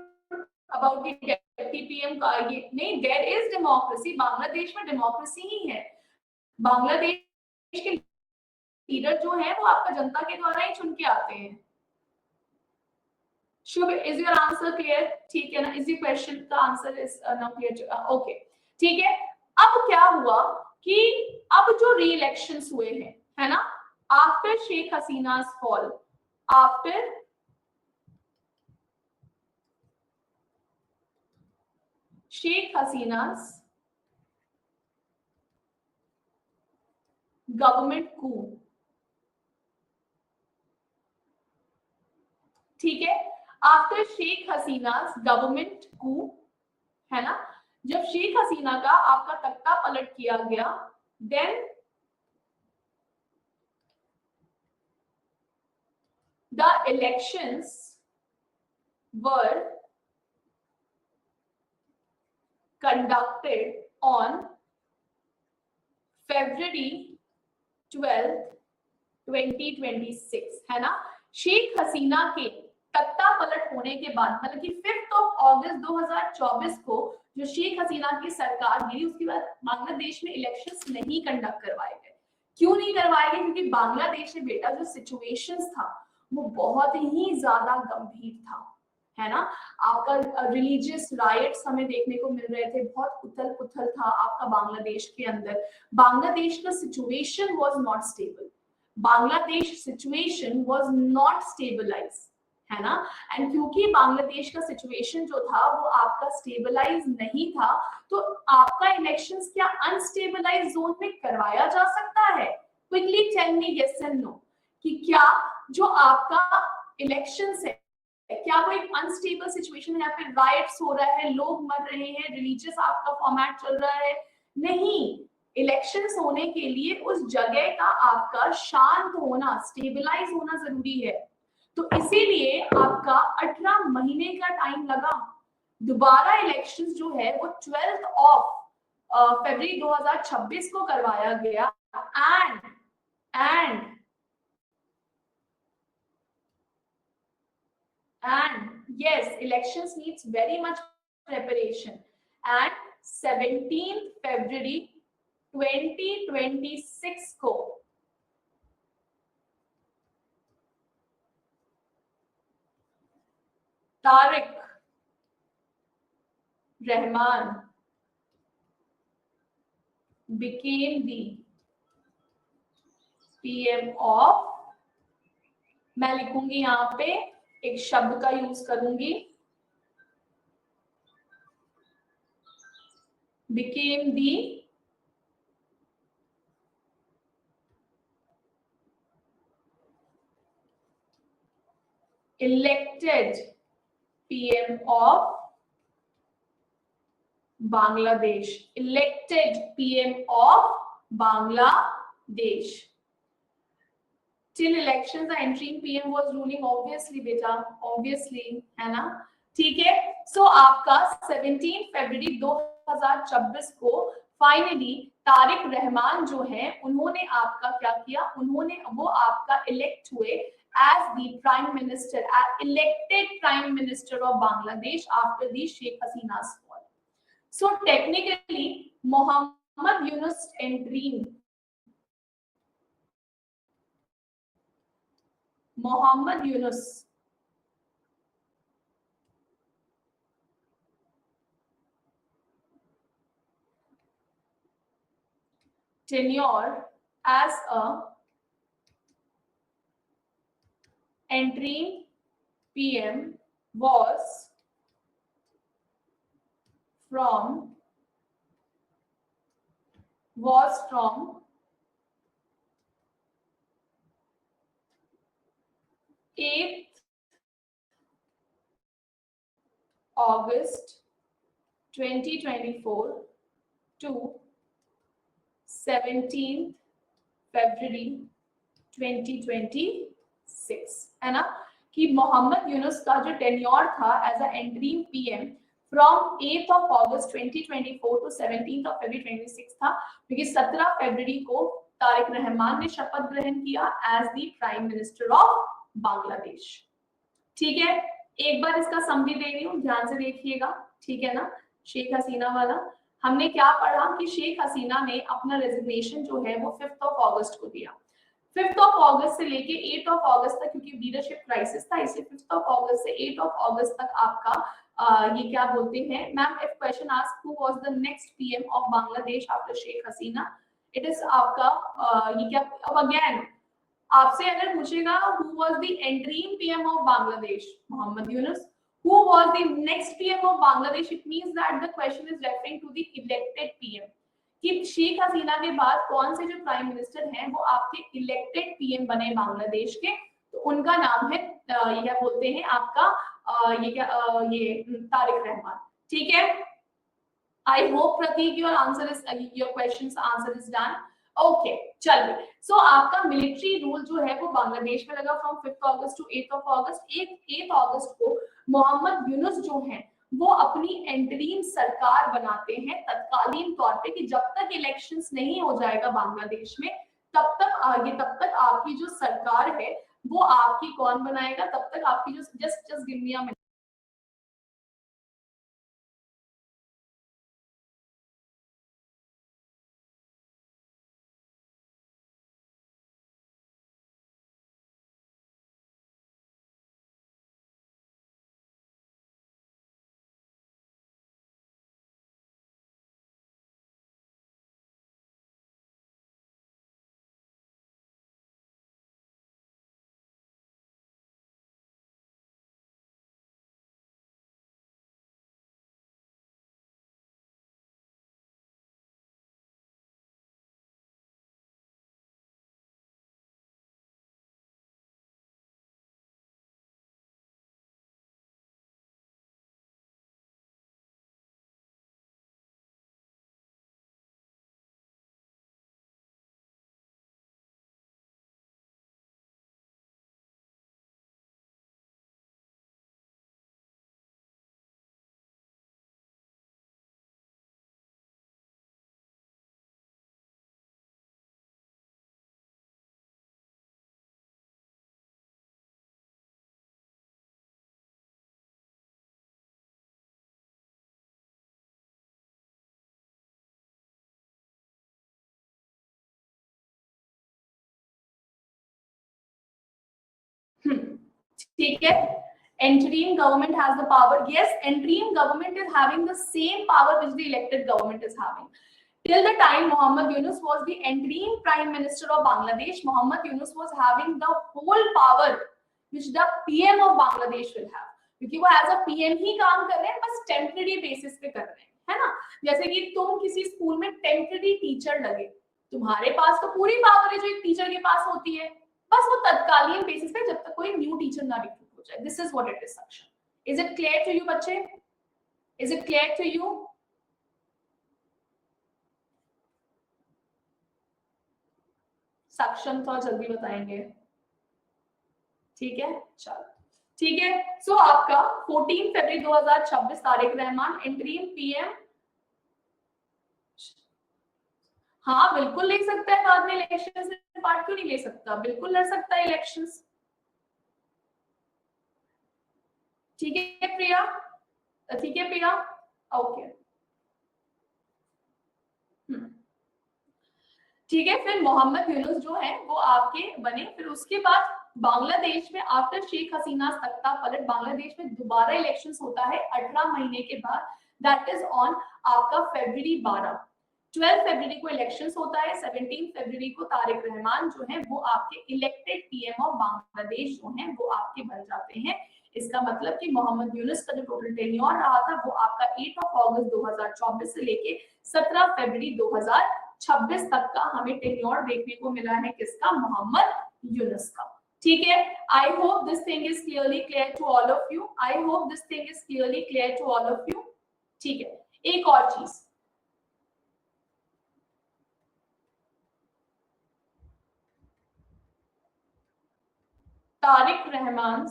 about the deputy PM का ये? नहीं, there is democracy. Bangladesh में democracy ही है। बांग्लादेश के लीडर जो है वो आपका जनता के द्वारा ही चुन के आते हैं। शुभ, इज योर आंसर क्लियर? ठीक है ना? इज योर क्वेश्चन का answer is now clear? Okay, ठीक है। अब क्या हुआ कि अब जो री इलेक्शंस हुए हैं, है ना, after Sheikh Hasina's fall, after Sheikh Hasina's government coup, ठीक है, after Sheikh Hasina's government coup, है ना, जब शेख हसीना का आपका तख्ता पलट किया गया, then the elections were conducted on February 12th 2026, है ना। शेख हसीना के तख्ता पलट होने के बाद, मतलब कि 5 अगस्त 2024 को जो शेख हसीना की सरकार गिरी, उसके बाद बांग्लादेश में इलेक्शंस नहीं कंडक्ट करवाए गए। क्यों नहीं करवाए गए? क्योंकि बांग्लादेश में बेटा जो सिचुएशंस था वो बहुत ही ज्यादा गंभीर था, है ना। आपका रिलीजियस राइट्स हमें देखने को मिल रहे थे, बहुत उथल पुथल था आपका बांग्लादेश के अंदर। बांग्लादेश का situation was not stable, Bangladesh situation was not stabilize, है ना। एंड क्योंकि बांग्लादेश का सिचुएशन जो था वो आपका स्टेबलाइज नहीं था, तो आपका इलेक्शंस क्या अनस्टेबलाइज जोन में करवाया जा सकता है? Quickly tell me yes and no, कि क्या जो आपका इलेक्शंस है, क्या वो एक अनस्टेबल सिचुएशन है, यहाँ पे राइट्स हो रहा है, लोग मर रहे हैं, रिलीजियस आपका फॉर्मेट चल रहा है? नहीं, इलेक्शंस होने के लिए उस जगह का आपका शांत होना, स्टेबलाइज होना जरूरी है। तो इसीलिए आपका 18 महीने का टाइम लगा। दोबारा इलेक्शंस जो है वो 12 फरवरी 2026 को करवाया गया। And yes, elections needs very much preparation. And 17 February 2026 को Tariq Rahman became the PM of, मैं लिखूंगी यहाँ पे, एक शब्द का यूज करूंगी, became the elected PM of Bangladesh, elected PM of Bangladesh. Till elections, the interim PM was ruling, obviously बेटा, obviously, है ना, ठीक है। सो आपका 17 फरवरी 2026 को फाइनली तारिक रहमान जो है उन्होंने आपका क्या किया, उन्होंने वो आपका इलेक्ट हुए as the prime minister, elected prime minister of Bangladesh after the Sheikh Hasina's fall. So technically Mohammad Yunus entering, Mohammad Yunus tenure as a interim PM was from 8 August 2024 to 17 February 2026, है ना, कि मोहम्मद यूनुस का जो tenure था as a interim PM from 8 August 2024 to 17 February 2026 था, क्योंकि 17 फरवरी को तारिक रहमान ने शपथ ग्रहण किया as the prime minister of Bangladesh. ठीक है, एक बार इसका समरी दे रही हूँ, ध्यान से देखिएगा, ठीक है ना। शेख हसीना वाला हमने क्या पढ़ा कि शेख हसीना ने अपना रेजिग्नेशन जो है वो 5 अगस्त को दिया। 5 अगस्त से लेके 8 अगस्त तक, क्योंकि लीडरशिप क्राइसिस था, इसलिए 5 अगस्त से 8 अगस्त तक आपका ये क्या बोलते हैं ma'am, if question ask who was the next PM of Bangladesh after Sheikh Hasina, it is आपका ये क्या, अब अगेन आपसे अगर पूछेगा who was the interim PM of Bangladesh, Mohammad Yunus, who was the next PM of Bangladesh, it means that the question is referring to the elected PM, कि शेख हसीना के बाद कौन से जो प्राइम मिनिस्टर हैं वो आपके इलेक्टेड पीएम बने बांग्लादेश के, तो उनका नाम है ये क्या बोलते हैं आपका ये क्या ये तारिक रहमान। ठीक है, I hope Prateek your answer is your questions answer is done. Okay चलिए, सो आपका मिलिट्री रूल जो है वो बांग्लादेश में लगा फ्रॉम 5 अगस्त टू 8 अगस्त। 8 अगस्त को मोहम्मद यूनुस जो हैं वो अपनी इंटरिम सरकार बनाते हैं तत्कालीन तौर पे, कि जब तक इलेक्शंस नहीं हो जाएगा बांग्लादेश में तब तक आपकी जो सरकार है वो आपकी कौन बनाएगा, तब तक आपकी जो just give me a minute. ठीक है, interim government has the power. Yes, interim government is having the same power which the elected government is having. Till the time Mohammad Yunus was the interim prime minister of Bangladesh, Mohammad Yunus was having the whole power which the PM of Bangladesh will have, क्योंकि वो as a PM ही काम कर रहे हैं, बस temporary basis पे कर रहे हैं, है ना। जैसे कि तुम किसी स्कूल में टेम्पररी टीचर लगे, तुम्हारे पास तो पूरी पावर है जो एक टीचर के पास होती है, बस वो तत्कालीन बेसिस पे जब तक कोई न्यू टीचर ना रिक्रूट हो जाए। This is what it is suction. Is it clear to you बच्चे? Is it clear to you? Suction तो जल्दी बताएंगे, ठीक है, चलो ठीक है। सो आपका 14 फरवरी 2026 तारिक रहमान इंटरिम पीएम, हाँ बिल्कुल ले सकता है, बाद में इलेक्शन में पार्ट क्यों नहीं ले सकता, बिल्कुल लड़ सकता है इलेक्शंस। ठीक है प्रिया, ठीक है प्रिया, ओके ठीक है। फिर मोहम्मद यूनुस जो है वो आपके बने। फिर उसके बाद बांग्लादेश में आफ्टर शेख हसीना सत्ता पलट, बांग्लादेश में दोबारा इलेक्शंस होता है 18 महीने के बाद, दैट इज ऑन आपका फरवरी 12। 12 फरवरी को इलेक्शंस होता है, 17 फरवरी को तारिक रहमान जो है वो आपके इलेक्टेड पीएम ऑफ बांग्लादेश जो है वो आपके बन जाते हैं। इसका मतलब कि मोहम्मद यूनुस का जो टोटल टेन्योर रहा था वो आपका 8 अगस्त 2024 से लेके 17 फरवरी 2026 तक का हमें टेन्योर देखने को मिला है, किसका, मोहम्मद यूनुस का। ठीक है, I hope this thing is clearly clear to all of you, I hope this thing is clearly clear to all of you. ठीक है, एक और चीज, Tariq Rahman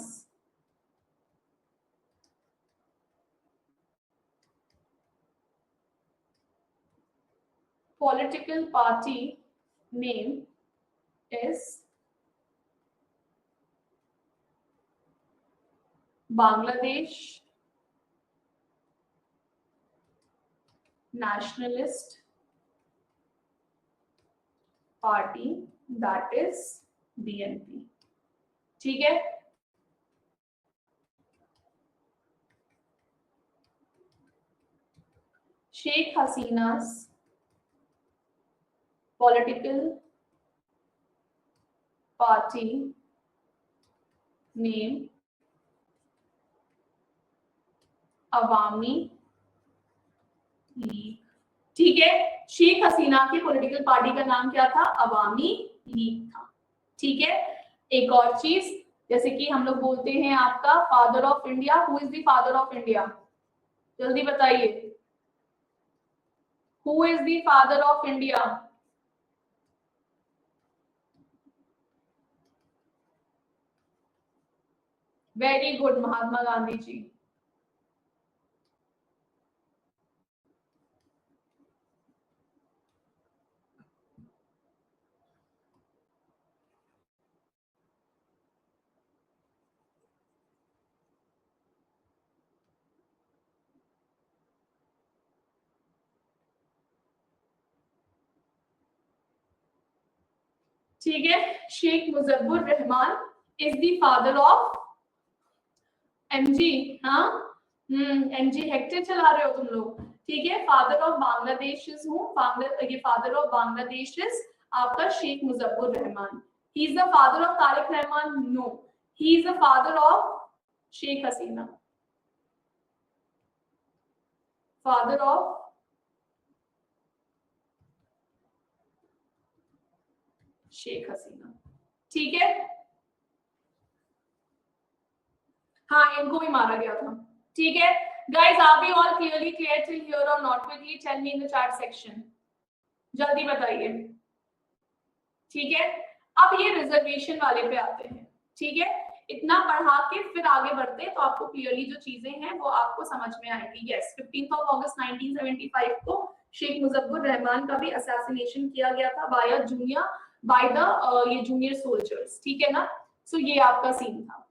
political party name is Bangladesh Nationalist Party, that is BNP। ठीक है, Sheikh हसीना's political party name अवामी league. ठीक है, शेख हसीना की पॉलिटिकल पार्टी का नाम क्या था? अवामी लीग था। ठीक है, एक और चीज, जैसे कि हम लोग बोलते हैं आपका father of India, who is the father of India? जल्दी बताइए, who is the father of India? Very good, Mahatma Gandhi ji. ठीक है, Sheikh Muzaffar Rahman is the father of MG. हाँ, एमजी हेक्टर चला रहे हो तुम लोग। ठीक है, फादर ऑफ बांग्लादेश इज हूँ, ये फादर ऑफ बांग्लादेश इज आपका Sheikh Muzaffar Rahman. He is the father of Tarique Rahman? No, he is the father of Sheikh Hasina, father of Sheikh Hasina. ठीक है, हाँ, इनको भी मारा गया था। ठीक है guys, are we all clearly clear till here और not? Quickly tell me in the chat section, जल्दी बताइए। ठीक है, अब ये रिजर्वेशन वाले पे आते हैं। ठीक है, इतना पढ़ा के फिर आगे बढ़ते हैं तो आपको क्लियरली जो चीजें हैं वो आपको समझ में आएगी। यस, 15 अगस्त 1975 को शेख मुजफ्फर रहमान का भी असैसिनेशन किया गया था बाय द ये जूनियर सोल्जर्स। ठीक है ना, सो ये आपका सीन था।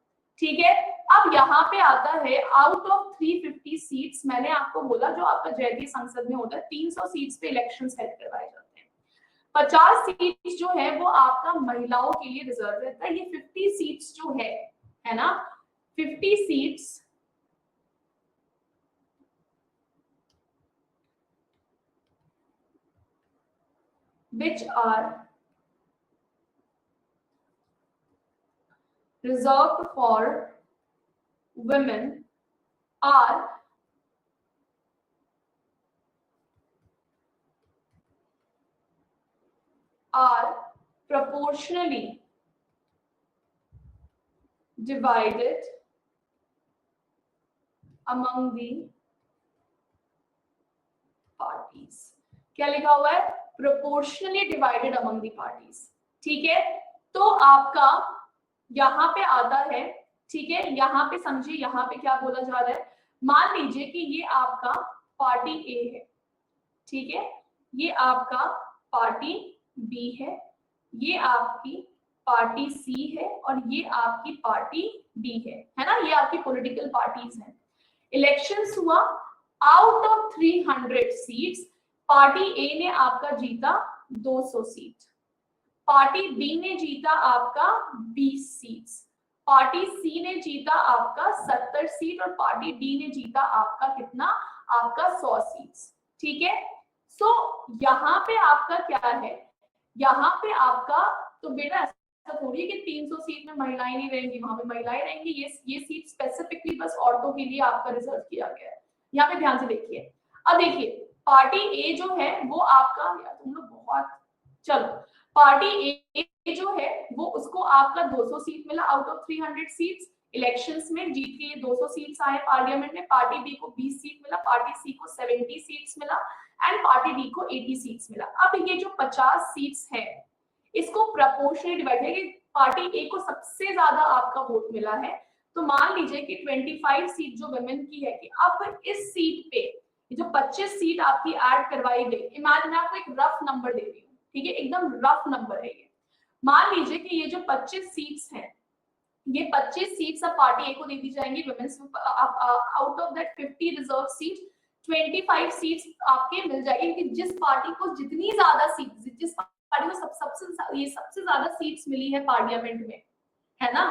ठीक है, अब यहाँ पे आता है आउट ऑफ 350 सीट्स, मैंने आपको बोला जो आपका जयती संसद में होता है 300 सीट्स पे इलेक्शंस हेल्ड करवाए जाते हैं। 50 सीट्स जो है वो आपका महिलाओं के लिए रिजर्व रहता है। ये 50 सीट्स जो है ना, 50 seats which are reserved for women are proportionally divided among the parties। क्या लिखा हुआ है? Proportionally divided among the parties. ठीक है, तो आपका यहाँ पे आता है। ठीक है, यहाँ पे समझिए, यहाँ पे क्या बोला जा रहा है। मान लीजिए कि ये आपका पार्टी ए है, ठीक है, ये आपका पार्टी बी है, ये आपकी पार्टी सी है और ये आपकी पार्टी डी है ना, ये आपकी पॉलिटिकल पार्टीज हैं। इलेक्शंस हुआ, आउट ऑफ 300 सीट्स पार्टी ए ने आपका जीता 200 सीट, पार्टी बी ने जीता आपका 20 सीट्स, पार्टी सी ने जीता आपका 70 सीट और पार्टी डी ने जीता आपका कितना? आपका 100 सीट्स। ठीक है, सो यहाँ पे आपका क्या है? यहाँ पे आपका तो बेटा ऐसा थोड़ी है कि 300 सीट में महिलाएं नहीं रहेंगी, वहां पे महिलाएं रहेंगी। ये सीट स्पेसिफिकली बस औरतों के लिए आपका रिजर्व किया गया है। यहाँ पे ध्यान से देखिए। अब देखिए, पार्टी ए जो है वो आपका, यार तुम लोग बहुत, चलो, पार्टी ए जो है वो उसको आपका 200 सीट मिला आउट ऑफ 300 सीट्स। इलेक्शंस में जीत के ये 200 सीट्स आए पार्लियामेंट में। पार्टी बी को 20 सीट मिला, पार्टी सी को 70 सीट्स मिला एंड पार्टी डी को 80 सीट्स मिला। अब ये जो 50 सीट्स है इसको प्रोपोर्शनली डिवाइड है कि पार्टी ए को सबसे ज्यादा आपका वोट मिला है, तो मान लीजिए कि 25 सीट जो वुमेन की है कि अब इस सीट पे जो 25 सीट आपकी ऐड करवाई गई, इमेजिन मैं आपको एक रफ नंबर दे रही हूँ, ठीक है, एकदम रफ नंबर है ये। मान लीजिए कि ये जो 25 सीट्स हैं, ये 25 सीट्स अब पार्टी ए को दे दी जाएंगी womens. Out of that 50 reserve seat 25 seats आपके मिल जाएगी कि जिस पार्टी को जितनी ज्यादा सीट, जिस पार्टी को सबसे ज्यादा सीट्स मिली है पार्लियामेंट में, है ना,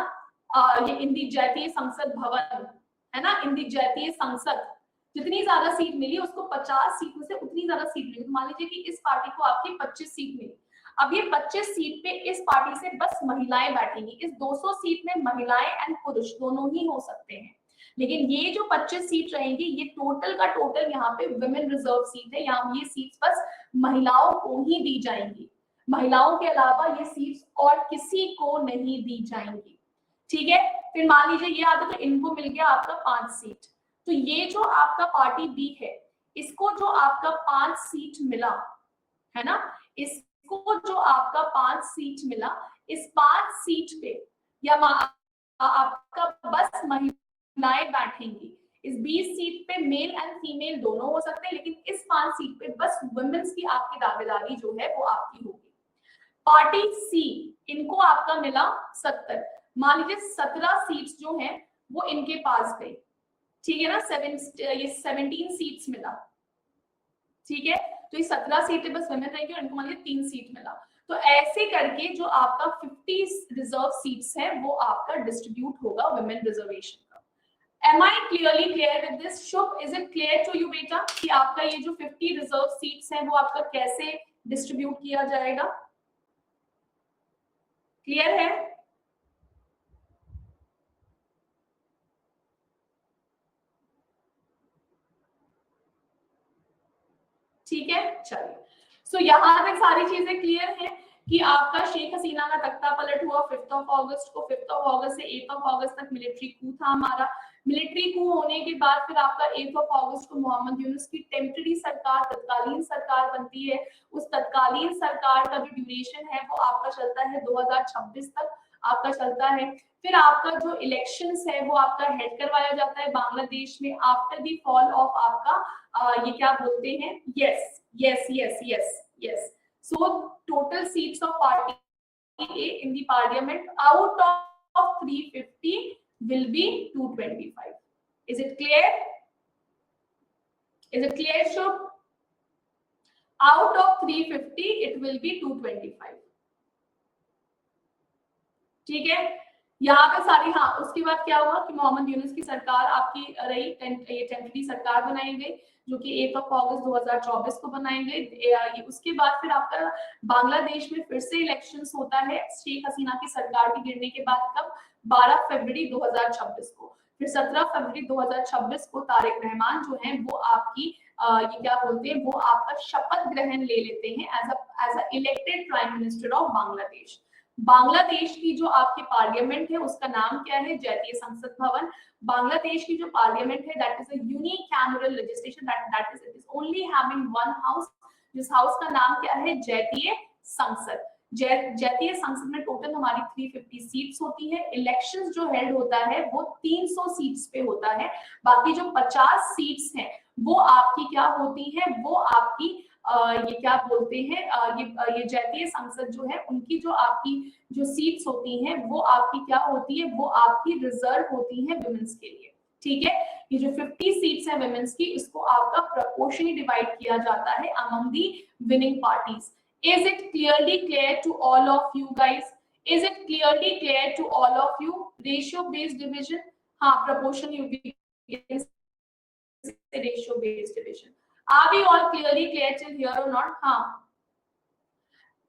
ये इंदी जातीय संसद भवन है ना, इंदी जातीय संसद, जितनी ज्यादा सीट मिली उसको 50 सीट में से उतनी ज्यादा सीट मिली। तो मान लीजिए कि इस पार्टी को आपकी 25 सीट मिली। अब ये 25 सीट पे इस पार्टी से बस महिलाएं बैठेंगी। इस 200 सीट में महिलाएं एंड पुरुष दोनों ही हो सकते हैं, लेकिन ये जो 25 सीट रहेंगी ये टोटल का टोटल यहाँ पे वुमेन रिजर्व सीट है। यहाँ ये सीट्स बस महिलाओं को ही दी जाएंगी, महिलाओं के अलावा ये सीट्स और किसी को नहीं दी जाएंगी, ठीक है। फिर मान लीजिए ये आता तो इनको मिल गया आपका 5 सीट। तो ये जो आपका पार्टी बी है इसको जो आपका 5 सीट मिला है ना, इसको जो आपका 5 सीट मिला, इस 5 सीट पे या आपका बस महिलाएं बैठेंगी। इस 20 सीट पे मेल एंड फीमेल दोनों हो सकते हैं, लेकिन इस 5 सीट पे बस वुमेन्स की आपकी दावेदारी जो है वो आपकी होगी। पार्टी सी इनको आपका मिला 70। मान लीजिए 17 सीट्स जो हैं वो इनके पास गई, ठीक है ना, 17 सीट्स मिला, ठीक है। तो ये 17 सीटें बस वुमेन रहेंगी और इनको मान लीजिए 3 सीट मिला। तो ऐसे करके जो आपका 50 रिजर्व सीट्स है वो आपका डिस्ट्रीब्यूट होगा वुमेन रिजर्वेशन का। Am I clearly clear with this? Shubh, is it clear to you बेटा कि आपका ये जो 50 रिजर्व सीट्स है वो आपका कैसे डिस्ट्रीब्यूट किया जाएगा? क्लियर है? ठीक है, चलिए। सो यहाँ तक सारी चीजें क्लियर है कि आपका शेख हसीना का तख्ता पलट हुआ 5 अगस्त को। 5 अगस्त से 8 अगस्त तक मिलिट्री कू था हमारा। मिलिट्री कू होने के बाद फिर आपका 8 अगस्त को मोहम्मद यूनुस की टेम्पररी सरकार, तत्कालीन सरकार बनती है। उस तत्कालीन सरकार का जो ड्यूरेशन है वो आपका चलता है 2026 तक आपका चलता है। फिर आपका जो इलेक्शंस है वो आपका हेड करवाया जाता है बांग्लादेश में आफ्टर द फॉल ऑफ आपका ये क्या बोलते हैं, yes yes yes yes yes. So total seats of party A in the parliament out of 350 will be 225. Is it clear? Is it clear, Shubh? Out of 350 it will be 225. ठीक है, यहाँ पे सारी, हाँ उसके बाद क्या हुआ कि मोहम्मद यूनुस की सरकार आपकी रही, ये टेम्पररी सरकार बनाई गई जो कि 8 अगस्त 2024 को बनाई गई। उसके बाद फिर आपका बांग्लादेश में फिर से इलेक्शंस होता है शेख हसीना की सरकार के गिरने के बाद, कब? 12 फरवरी 2026 को। फिर 17 फरवरी 2026 को तारिक रहमान जो है वो आपकी ये क्या बोलते हैं, वो आपका शपथ ग्रहण ले लेते हैं as a elected prime minister of Bangladesh. Bangladesh की जो आपकी पार्लियामेंट है उसका नाम क्या है? जातीय संसद भवन। बांग्लादेश की जो पार्लियामेंट है that is a unicameral legislation, that is only having one house, जिस हाउस का नाम क्या है? जातीय संसद। जातीय संसद में टोटल हमारी 350 सीट्स होती है। इलेक्शंस जो हेल्ड होता है वो 300 सीट्स पे होता है। बाकी जो 50 सीट्स हैं वो आपकी क्या होती है? वो आपकी ये क्या बोलते हैं, ये जातीय संसद जो है उनकी जो आपकी जो सीट्स होती हैं वो आपकी क्या होती है? वो आपकी रिजर्व होती है वुमेन्स के लिए, ठीक है। ये जो 50 सीट्स है वुमेन्स की, इसको आपका प्रोपोर्शनली डिवाइड किया जाता है among the winning parties. Is it clearly clear to all of you guys? Is it clearly clear to all of you? Ratio based division, हाँ proportion you can say ratio based division. Are we all clearly clear till here or not? हाँ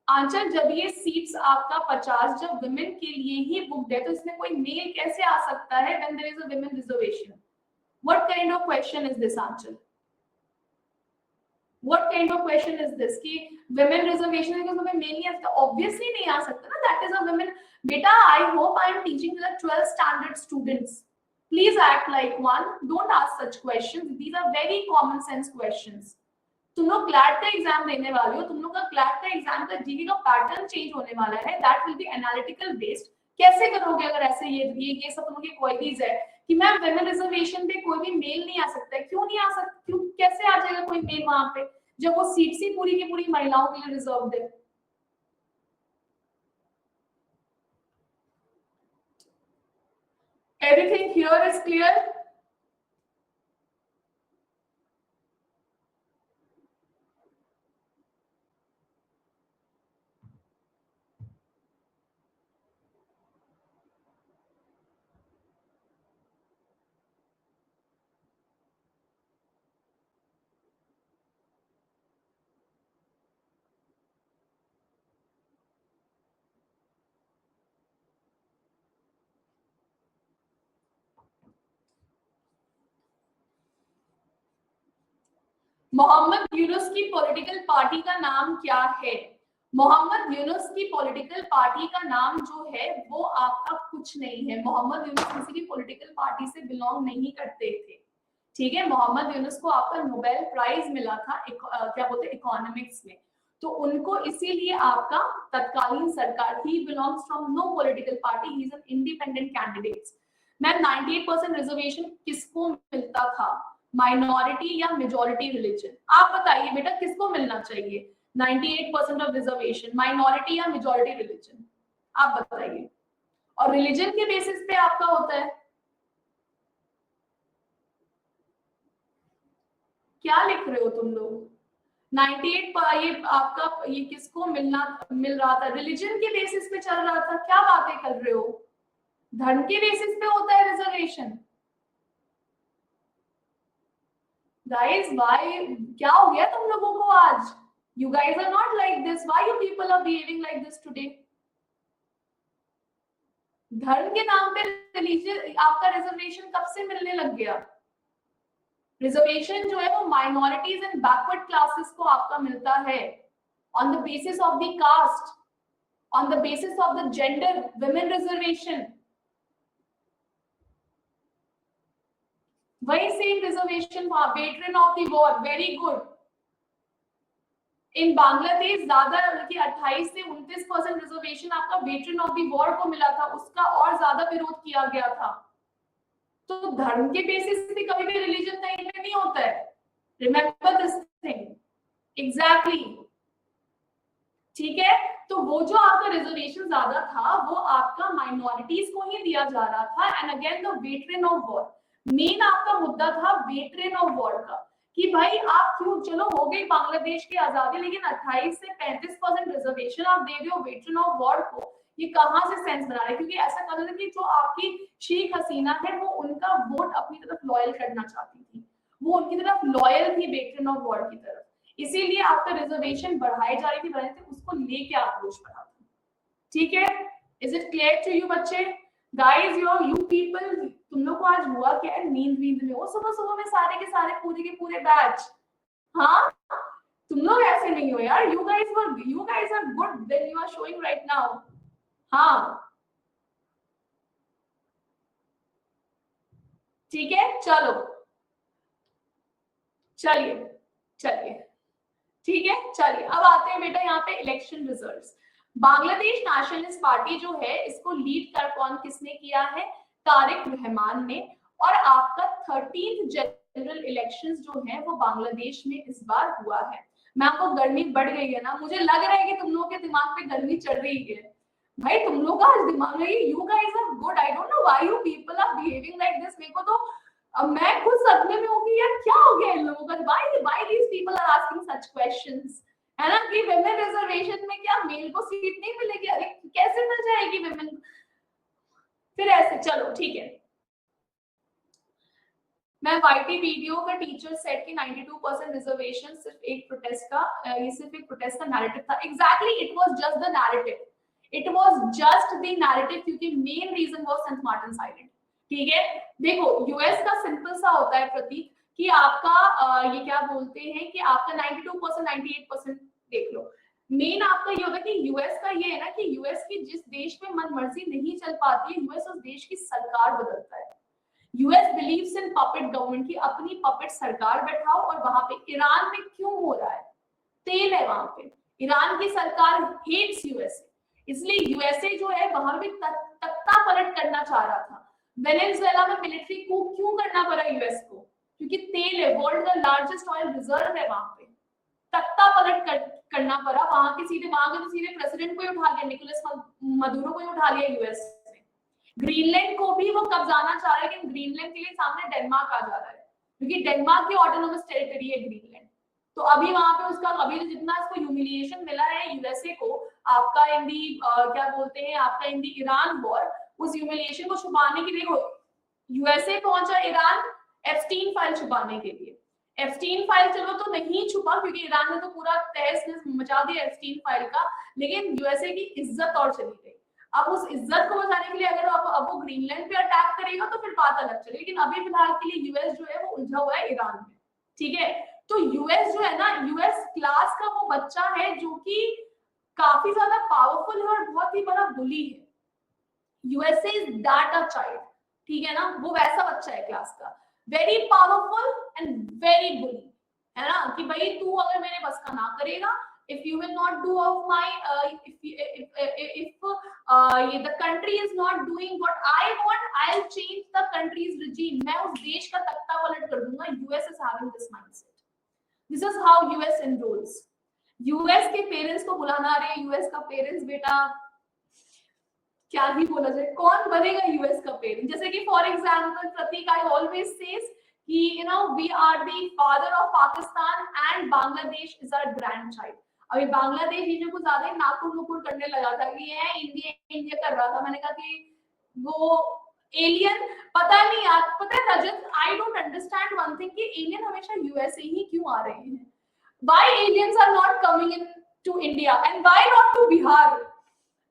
आंचल, जब ये seats आपका 50 जब women के लिए ही booked है तो इसमें कोई मेल कैसे आ सकता है when there is a women reservation? What kind of question is this, Aanchal? What kind of question is this कि women reservation because तुम्हें मेल नहीं आ सकता? Obviously नहीं आ सकता ना. That is a women. बेटा, I hope I am teaching to the 12th standard students. Please act like one. Don't ask such questions. These are very common sense questions. तुम लोग CLAT का exam देने वाले हो, तुम लोग का क्लैट का एग्जाम का जीके का पैटर्न चेंज होने वाला है. That will be analytical based. कैसे करोगे अगर ऐसे ये सब तुम लोग की क्वेरीज है कि मैम विमेन रिजर्वेशन पे कोई भी मेल नहीं आ सकता है? क्यों नहीं आ सकता? क्यों कैसे आ जाएगा कोई मेल वहां पे जब वो सीट्स ही पूरी की पूरी महिलाओं के लिए रिजर्व्ड है? Everything here is clear? Mohammad Yunus की पॉलिटिकल पार्टी का नाम क्या है? मोहम्मद यूनुस की पॉलिटिकल पार्टी का नाम जो है वो आपका कुछ नहीं है. मोहम्मद यूनुस किसी भी पॉलिटिकल पार्टी से बिलोंग नहीं करते थे. ठीक है, मोहम्मद यूनुस को आपका नोबेल प्राइज मिला था क्या बोलते हैं इकोनॉमिक्स में, तो उनको इसीलिए आपका तत्कालीन सरकार, he belongs from no political party, he is an independent candidate. Ma'am 98% reservation किसको मिलता था? माइनॉरिटी या मेजॉरिटी रिलीजन? आप बताइए बेटा किसको मिलना चाहिए 98% ऑफ रिजर्वेशन, माइनॉरिटी या मेजॉरिटी रिलीजन? आप बताइए. और रिलीजन के बेसिस पे आपका होता है. क्या लिख रहे हो तुम लोग? 98 पर ये आपका ये किसको मिल रहा था? रिलीजन के बेसिस पे चल रहा था. क्या बातें कर रहे हो? धर्म के बेसिस पे होता है रिजर्वेशन. Guys, why? क्या हो गया तुम लोगों को आज? You guys are not like this. Why you people are behaving like this today? धर्म के नाम पे रिलीजन आपका रिजर्वेशन कब से मिलने लग गया? रिजर्वेशन जो है वो माइनॉरिटीज एंड बैकवर्ड क्लासेस को आपका मिलता है on the basis of the caste, on the basis of the gender. Women reservation, वही सेम रिजर्वेशन था. Veteran of the war, very good. In Bangladesh ज्यादा बल्कि 28 से 29% रिजर्वेशन आपका वेटरन ऑफ द वॉर को मिला था, उसका और ज्यादा विरोध किया गया था. तो धर्म के बेसिस पे कभी भी रिलीजन कहीं पे नहीं होता है. Remember this thing. एग्जैक्टली. ठीक है, तो वो जो आपका रिजर्वेशन ज्यादा था वो आपका माइनॉरिटीज को ही दिया जा रहा था. And again the veteran of war, main आपका मुद्दा था वेटरन ऑफ वॉर का कि भाई आप क्यों, चलो हो गई बांग्लादेश की आजादी, लेकिन 28 से 35% रिजर्वेशन आप दे रहे हो वेटरन ऑफ वॉर को. ये कहां से सेंस बना रहे हैं? क्योंकि ऐसा कर रहे थे कि जो आपकी शेख हसीना है वो उनका वोट अपनी तरफ लॉयल करना चाहती थी, वो उनकी तरफ लॉयल थी वेटरन ऑफ वॉर की तरफ, इसीलिए आपका रिजर्वेशन बढ़ाई जा रही थी, उसको लेके आक्रोश बढ़ा था. ठीक है, is it clear to you बच्चे? गाइस यू पीपल, तुम लोग को आज हुआ क्या है? नींद में हो सुबह सुबह में सारे के सारे पूरे के पूरे बैच. हाँ, तुम लोग ऐसे नहीं हो यार. you guys are good than you are showing right now. हाँ ठीक है, चलो चलिए ठीक है. चलिए अब आते हैं बेटा यहाँ पे election results. Bangladesh nationalist party जो है इसको लीड कर किसने किया है? तारिक रहमान ने. और आपका 13th जनरल इलेक्शंस जो है वो बांग्लादेश में इस बार हुआ है. मैं आपको गर्मी बढ़ गई है ना? मुझे लग रहा है कि तुम लोगों के दिमाग पे गर्मी चढ़ रही है. भाई तुम लोग का आज दिमाग में, you guys are good. I don't know why you people are behaving like this. मेरे को तो मैं खुद सदमे में हूँ कि यार क्या हो गया इन लोगों का. Why these people are asking such questions, है ना? कि विमेन रिजर्वेशन में क्या मेल को सीट नहीं मिलेगी? अरे कैसे मिल जाएगी विमेन फिर ऐसे? चलो ठीक है, मैं वाईटी वीडियो का टीचर सेट की 92% रिजर्वेशन सिर्फ एक प्रोटेस्ट का, ये सिर्फ एक प्रोटेस्ट का नैरेटिव था. Exactly, it was just the narrative. It was just the narrative क्योंकि main reason was Saint Martin island. ठीक है, देखो यूएस का सिंपल सा होता है प्रतीक कि आपका ये क्या बोलते हैं कि आपका 92% 98% देख लो। मेन आपका ये होता है कि यूएस का ये है ना कि यूएस की जिस देश में मन मर्जी नहीं चल पाती है, यूएस उस देश की सरकार बदलता है। US believes in puppet government की अपनी पपेट सरकार बैठाओ। और वहां पे ईरान में क्यों हो रहा है, तेल है वहां पे, ईरान की सरकार हेट्स यूएसए, इसलिए यूएसए जो है वहां पे तख्ता पलट करना चाह रहा था। वेनेजुएला में मिलिट्री को क्यों करना पड़ा यूएस को, क्योंकि तेल है, वर्ल्ड का लार्जेस्ट ऑयल रिजर्व है वहां पे, तख्ता पलट करना पड़ा। वहां के सीधे प्रेसिडेंट को ही उठा लिया, निकोलस मदुरो को ही उठा लिया यूएस ने। ग्रीनलैंड को भी वो कब्जाना चाह रहा है, लेकिन ग्रीनलैंड के लिए सामने डेनमार्क आ जा रहा है, क्योंकि डेनमार्क की ऑटोनोमस टेरिटरी है ग्रीनलैंड। तो अभी वहां पे उसका अभी जितना इसको ह्यूमिलिएशन मिला है यूएसए को, आपका इन दी क्या बोलते हैं, आपका इन दी ईरान वॉर, उस ह्यूमिलिएशन को छुपाने के लिए यूएसए पहुंचा ईरान एप्स्टीन फाइल छुपाने के लिए। एप्स्टीन फाइल चलो तो नहीं छुपा, क्योंकि ईरान ने तो पूरा तहस नहस मचा दिया एप्स्टीन फाइल का, लेकिन यूएसए की इज्जत और चली गई। अब उस इज्जत को बचाने के लिए अगर अब वो ग्रीनलैंड पे अटैक करेगा तो फिर बात अलग चलेगी, लेकिन अभी फिलहाल के लिए यूएस जो है वो उलझा हुआ है ईरान में, ठीक है। तो यूएस जो है ना, यूएस क्लास का वो बच्चा है जो कि काफी ज्यादा पावरफुल है और बहुत ही बड़ा बुली है। USA is that a child, ठीक है ना, वो वैसा बच्चा है क्लास का, वेरी पावरफुल एंड वेरी बुली, है ना, कि भाई तू अगर मेरे बस का ना करेगा, if you will not do of my if the country is not doing what I want, I'll change the country's regime, मैं उस देश का तख्ता पलट कर दूंगा। US is having this mindset, this is how US enrolls। US के parents को बुलाना, अरे यूएस का पेरेंट्स बेटा क्या ही बोला जाए, कौन बनेगा यूएस का पेरेंट। जैसे कि for example Prateek I always says कि you know we are the father of Pakistan and Bangladesh is our grandchild. अभी बांग्लादेश ये जो कुछ ज्यादा ही नाकुर नुकुर करने लगा था कि ये इंडिया इंडिया कर रहा था, मैंने कहा कि वो एलियन, पता नहीं यार, पता है Rajat, I don't understand one thing कि एलियन हमेशा यूएसए ही क्यों आ रहे हैं, why aliens are not coming into India and why not to Bihar.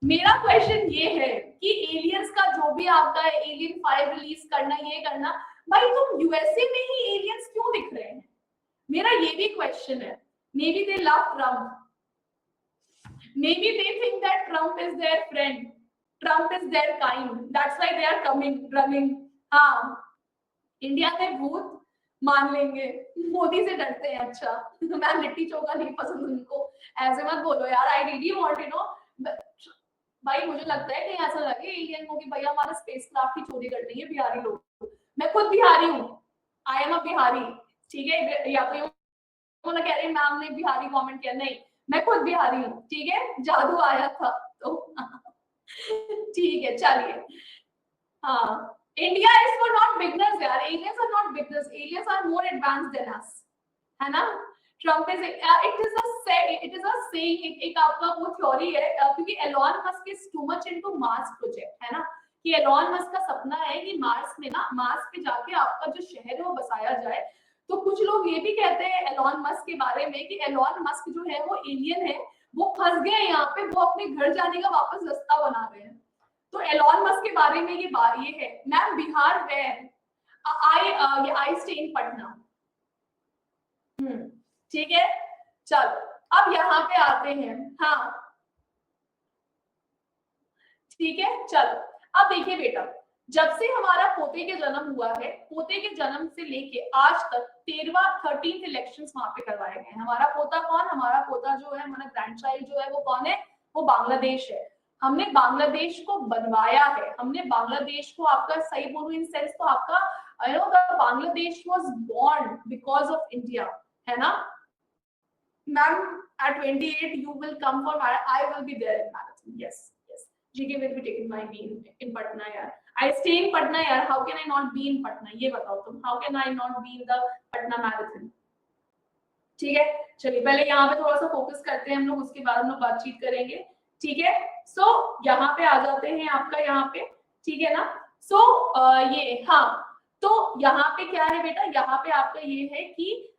मेरा क्वेश्चन ये है कि एलियंस का जो भी आपका एलियन फाइल रिलीज करना, ये करना, भाई तुम यूएसए में ही एलियंस क्यों दिख रहे हैं, मेरा ये भी क्वेश्चन है। Maybe they love Trump, maybe they think that Trump is their friend, Trump is their kind, that's why they are coming running. हाँ, इंडिया में भूत मान लेंगे, मोदी से डरते हैं। अच्छा मैम लिट्टी चोखा नहीं पसंद उनको, ऐसे मत बोलो यार, I really want you know. भाई मुझे लगता है कि ऐसा लगे एलियन को कि भैया हमारा स्पेसक्राफ्ट की चोरी कर देंगे बिहारी लोग। मैं खुद बिहारी हूँ, आई एम अ बिहारी, ठीक है, या तो वो कह रहे मैम ने बिहारी कमेंट किया, नहीं मैं खुद बिहारी हूँ, ठीक है, जादू आया था तो ठीक है चलिए। हाँ, India is for not beginners यार, aliens are not beginners, aliens are more advanced than us, है ना। Trump is it is a saying, एक आपका वो थ्योरी है, क्योंकि Elon Musk is too much into Mars project, है ना, कि एलॉन मस्क का सपना है कि मार्स में ना, मार्स पे जाके आपका जो शहर है वो बसाया जाए। तो कुछ लोग ये भी कहते हैं एलॉन मस्क के बारे में कि एलॉन मस्क जो है वो एलियन है, वो फंस गए यहाँ पे, वो अपने घर जाने का वापस रास्ता बना रहे हैं। तो एलॉन मस्क के बारे में ये बात ये है। Ma'am Bihar where, I stay in Patna, ठीक है। चलो अब यहाँ पे आते हैं, हाँ ठीक है। चलो अब देखिए बेटा, जब से हमारा पोते के जन्म हुआ है, पोते के जन्म से लेके आज तक 13th इलेक्शंस वहां पे करवाए गए हैं। हमारा पोता कौन, हमारा पोता जो है, हमारा ग्रैंडचाइल्ड जो है वो कौन है, वो बांग्लादेश है। हमने बांग्लादेश को बनवाया है, हमने बांग्लादेश को, आपका सही बोलूं इन सेंस तो आपका you know the Bangladesh was born because of India, है ना। Ma'am at 28 you will come for I will be there in marathon, yes yes, GK will be taking my me in Patna yaar, I stay in Patna yaar, how can I not be in Patna, ये बताओ तुम, how can I not be in the Patna marathon, ठीक है। चलिए पहले यहाँ पे थोड़ा सा फोकस करते हैं हम लोग, उसके बाद हम लोग बातचीत करेंगे, ठीक है। सो यहाँ पे आ जाते हैं आपका, यहाँ पे ठीक है ना। सो ये हाँ, तो यहाँ पे क्या है बेटा, यहाँ पे आपका ये है कि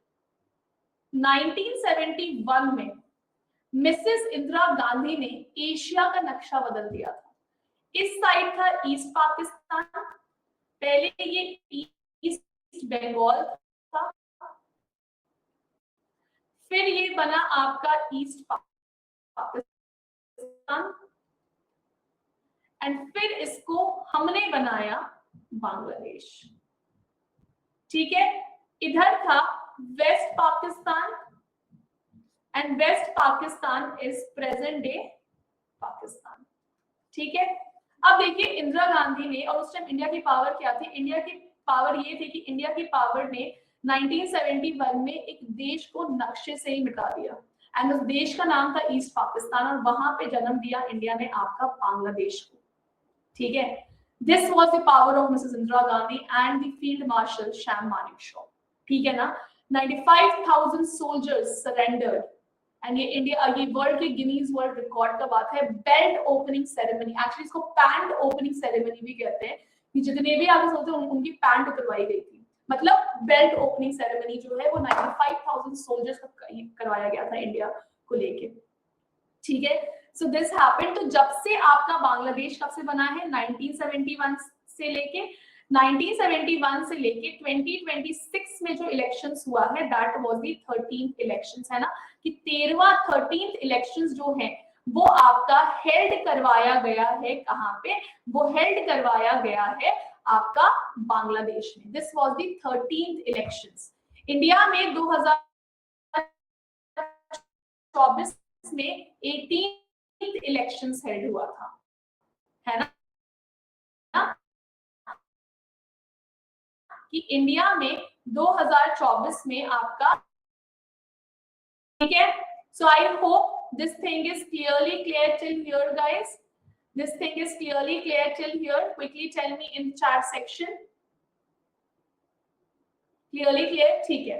1971 में मिसेस इंदिरा गांधी ने एशिया का नक्शा बदल दिया था। इस साइड था ईस्ट पाकिस्तान, पहले ये ईस्ट बंगाल था, फिर ये बना आपका ईस्ट पाकिस्तान, एंड फिर इसको हमने बनाया बांग्लादेश। ठीक है, इधर था west Pakistan, and west Pakistan is present day Pakistan. ठीक है, अब देखिए इंदिरा गांधी ने, और उस टाइम इंडिया की पावर क्या थी, इंडिया की पावर ये थी कि इंडिया की पावर ने 1971 में एक देश को नक्शे से ही मिटा दिया, एंड उस देश का नाम था ईस्ट पाकिस्तान, और वहां पे जन्म दिया इंडिया ने आपका बांग्लादेश को। ठीक है, this was the power of Mrs Indira Gandhi and the field marshal Sam Manekshaw. ठीक है ना, 95,000 सोल्जर्स सरेंडर्ड, एंड ये इंडिया, ये वर्ल्ड के गिनीज वर्ल्ड रिकॉर्ड का बात है। बेल्ट ओपनिंग सेरेमनी, एक्चुअली इसको पैंट ओपनिंग सेरेमनी भी कहते हैं, कि जितने भी आगे सोते हैं उनकी पैंट उतरवाई गई थी। मतलब बेल्ट ओपनिंग सेरेमनी जो है वो 95,000 सोल्जर्स का करवाया गया था इंडिया को लेके। ठीक है, सो दिस हैपेंड। तो जब से आपका बांग्लादेश कब से बना है, 1971 से लेके 1971 से लेके 2026 में जो इलेक्शंस हुआ है, that was the 13th elections, है ना, कि 13th इलेक्शंस जो है वो आपका हेल्ड करवाया गया है। कहां पे वो हेल्ड करवाया गया है, आपका बांग्लादेश में। This was the 13th elections. India में 2024 में 18th इलेक्शंस हेल्ड हुआ था, है ना, कि इंडिया में 2024 में आपका। ठीक है, so I hope this thing is clearly clear till here, guys. This thing is clearly clear till here. Quickly tell me in the chat section. Clearly clear? ठीक है,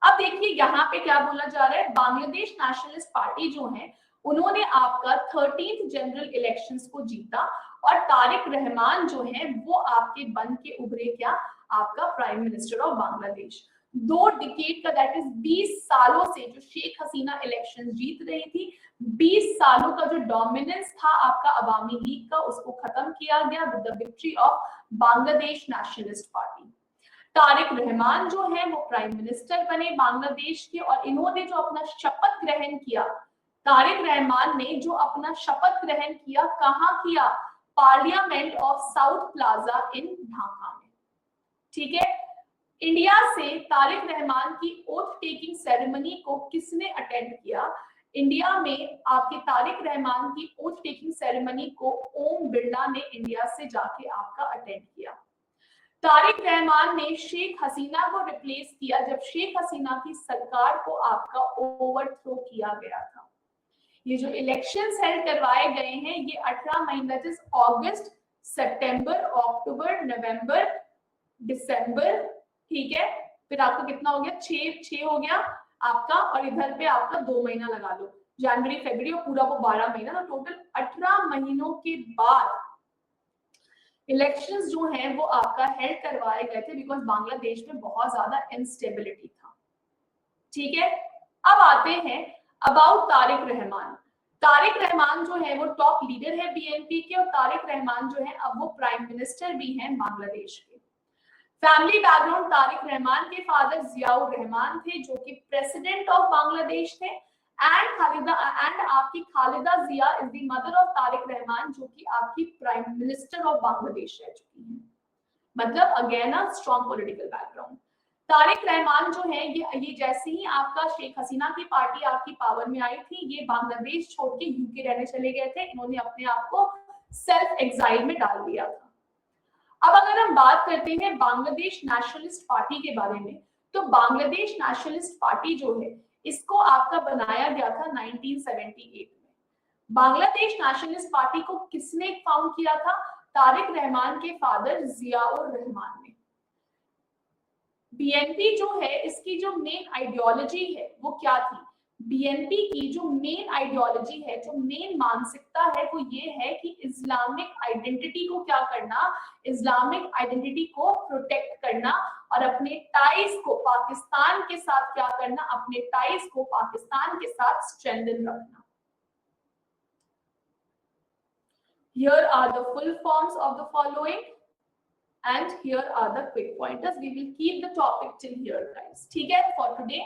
अब देखिए यहाँ पे क्या बोला जा रहा है। बांग्लादेश नेशनलिस्ट पार्टी जो है उन्होंने आपका 13th जनरल इलेक्शंस को जीता, और तारिक रहमान जो है वो आपके बन के उभरे क्या, आपका prime minister of Bangladesh. 2 decade का, दैट इज 20 सालों से जो शेख हसीना इलेक्शन जीत रही थी, 20 सालों का जो डोमिनेंस था आपका अवामी लीग का, उसको खत्म किया गया with the victory of Bangladesh nationalist party. Tariq Rahman जो है वो प्राइम मिनिस्टर बने बांग्लादेश के, और इन्होंने जो अपना शपथ ग्रहण किया, तारिक रहमान ने जो अपना शपथ ग्रहण किया, कहां किया, पार्लियामेंट ऑफ साउथ प्लाजा इन ढाका में। ठीक है, इंडिया से तारिक रहमान की ओथ टेकिंग सेरेमनी को किसने अटेंड किया, इंडिया में आपके तारिक रहमान की ओथ टेकिंग सेरेमनी को ओम बिरला ने इंडिया से जाके आपका अटेंड किया। तारिक रहमान ने शेख हसीना को रिप्लेस किया जब शेख हसीना की सरकार को आपका ओवरथ्रो किया गया था। ये जो इलेक्शंस हेल्ड करवाए गए हैं ये 18 महीने, अगस्त, सितंबर, अक्टूबर, नवंबर, दिसंबर। ठीक है, फिर आपका कितना हो गया, 6 हो गया आपका, और इधर पे आपका 2 महीना लगा लो, जनवरी, फरवरी, और पूरा वो 12 महीना, तो टोटल 18 महीनों के बाद इलेक्शंस जो हैं वो आपका हेल्ड करवाए गए थे, बिकॉज बांग्लादेश में बहुत ज्यादा इंस्टेबिलिटी था। ठीक है, अब आते हैं अबाउट तारिक रहमान। तारिक रहमान जो है वो टॉप लीडर है बीएनपी के, और तारिक रहमान जो है अब वो प्राइम मिनिस्टर भी हैं बांग्लादेश के। फैमिली बैकग्राउंड, तारिक रहमान के फादर जियाउर रहमान थे जो कि प्रेसिडेंट ऑफ बांग्लादेश थे, एंड आपकी Khaleda Zia is the mother of Tarique Rahman जो कि आपकी प्राइम मिनिस्टर ऑफ बांग्लादेश रह चुकी हैं। मतलब again a strong political background. Tariq Rahman जो है ये जैसे ही आपका शेख हसीना की पार्टी आपकी पावर में आई थी, ये बांग्लादेश छोड़ के यूके रहने चले गए थे। इन्होंने अपने आप को सेल्फ एग्जाइल में डाल दिया था। अब अगर हम बात करते हैं बांग्लादेश नेशनलिस्ट पार्टी के बारे में, तो बांग्लादेश नेशनलिस्ट पार्टी जो है इसको आपका बनाया गया था 1978 में। बांग्लादेश नेशनलिस्ट पार्टी को किसने फाउंड किया था, तारिक रहमान के फादर जियाउर रहमान ने। बीएनपी जो है इसकी जो मेन आइडियोलॉजी है वो क्या थी, बीएनपी की जो मेन आइडियोलॉजी है, जो मेन मानसिकता है वो ये है कि इस्लामिक आइडेंटिटी को क्या करना, इस्लामिक आइडेंटिटी को प्रोटेक्ट करना, और अपने टाइज को पाकिस्तान के साथ क्या करना, अपने टाइज को पाकिस्तान के साथ स्ट्रेंथन रखना। Here are the full forms of the following. and here are the quick pointers. We will keep the topic till here, guys. ठीक है, for today.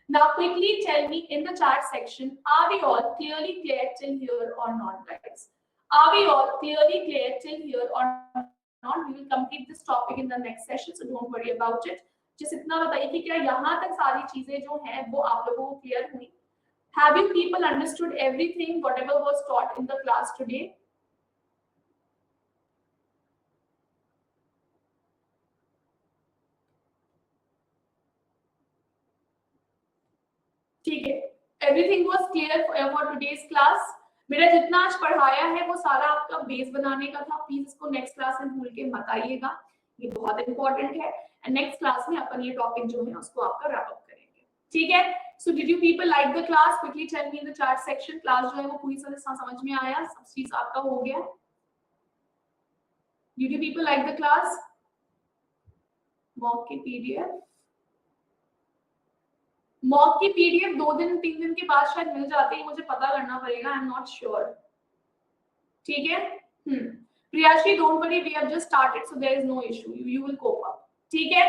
Now quickly tell me in the chat section, are we all clearly clear till here or not, guys? Are we all clearly clear till here or not? We will complete this topic in the next session, so don't worry about it. just इतना बताइए कि क्या यहाँ तक सारी चीजें जो हैं वो आप लोगों को क्लियर हुई? Have you people understood everything whatever was taught in the class today? ठीक है, everything was clear for today's class. मेरा जितना आज पढ़ाया है वो सारा आपका बेस बनाने का था. प्लीज इसको नेक्स्ट क्लास में भूल के मत आइएगा, ये बहुत इंपॉर्टेंट है. एंड नेक्स्ट क्लास में अपन ये टॉपिक जो है उसको आपका रैप अप करेंगे. ठीक है, so did you people like the class? Quickly tell me in the chat section. Class जो है वो पूरी तरह से समझ में आया, सब चीज आपका हो गया? Did you people like the class? Mock की पीडीएफ, मॉक की पीडीएफ 2 दिन 3 दिन के बाद शायद मिल जाती है, मुझे पता करना पड़ेगा. I am not sure. ठीक है, Priyashree don't worry, we have just started so there is no issue, you will cope up. ठीक है,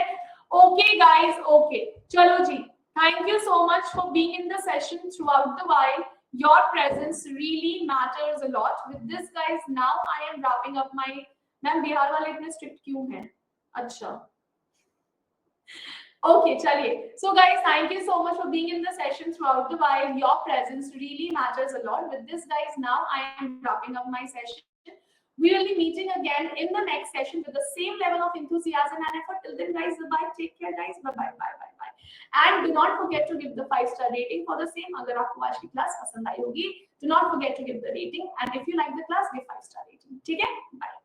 ओके गाइस, ओके चलो जी. Thank you so much for being in the session throughout the while. Your presence really matters a lot. With this guys now I am wrapping up my. Ma'am Bihar वाले इतने strict क्यों हैं? अच्छा Okay, chaliye. So guys, thank you so much for being in the session throughout the while. Your presence really matters a lot. With this, guys, now I am wrapping up my session. We will be meeting again in the next session with the same level of enthusiasm and effort. Till then, guys, bye. Take care, guys. Bye. And do not forget to give the 5-star rating for the same. अगर आपको आज की class पसंद आई होगी, do not forget to give the rating. And if you like the class, give 5-star rating. ठीक है? Bye.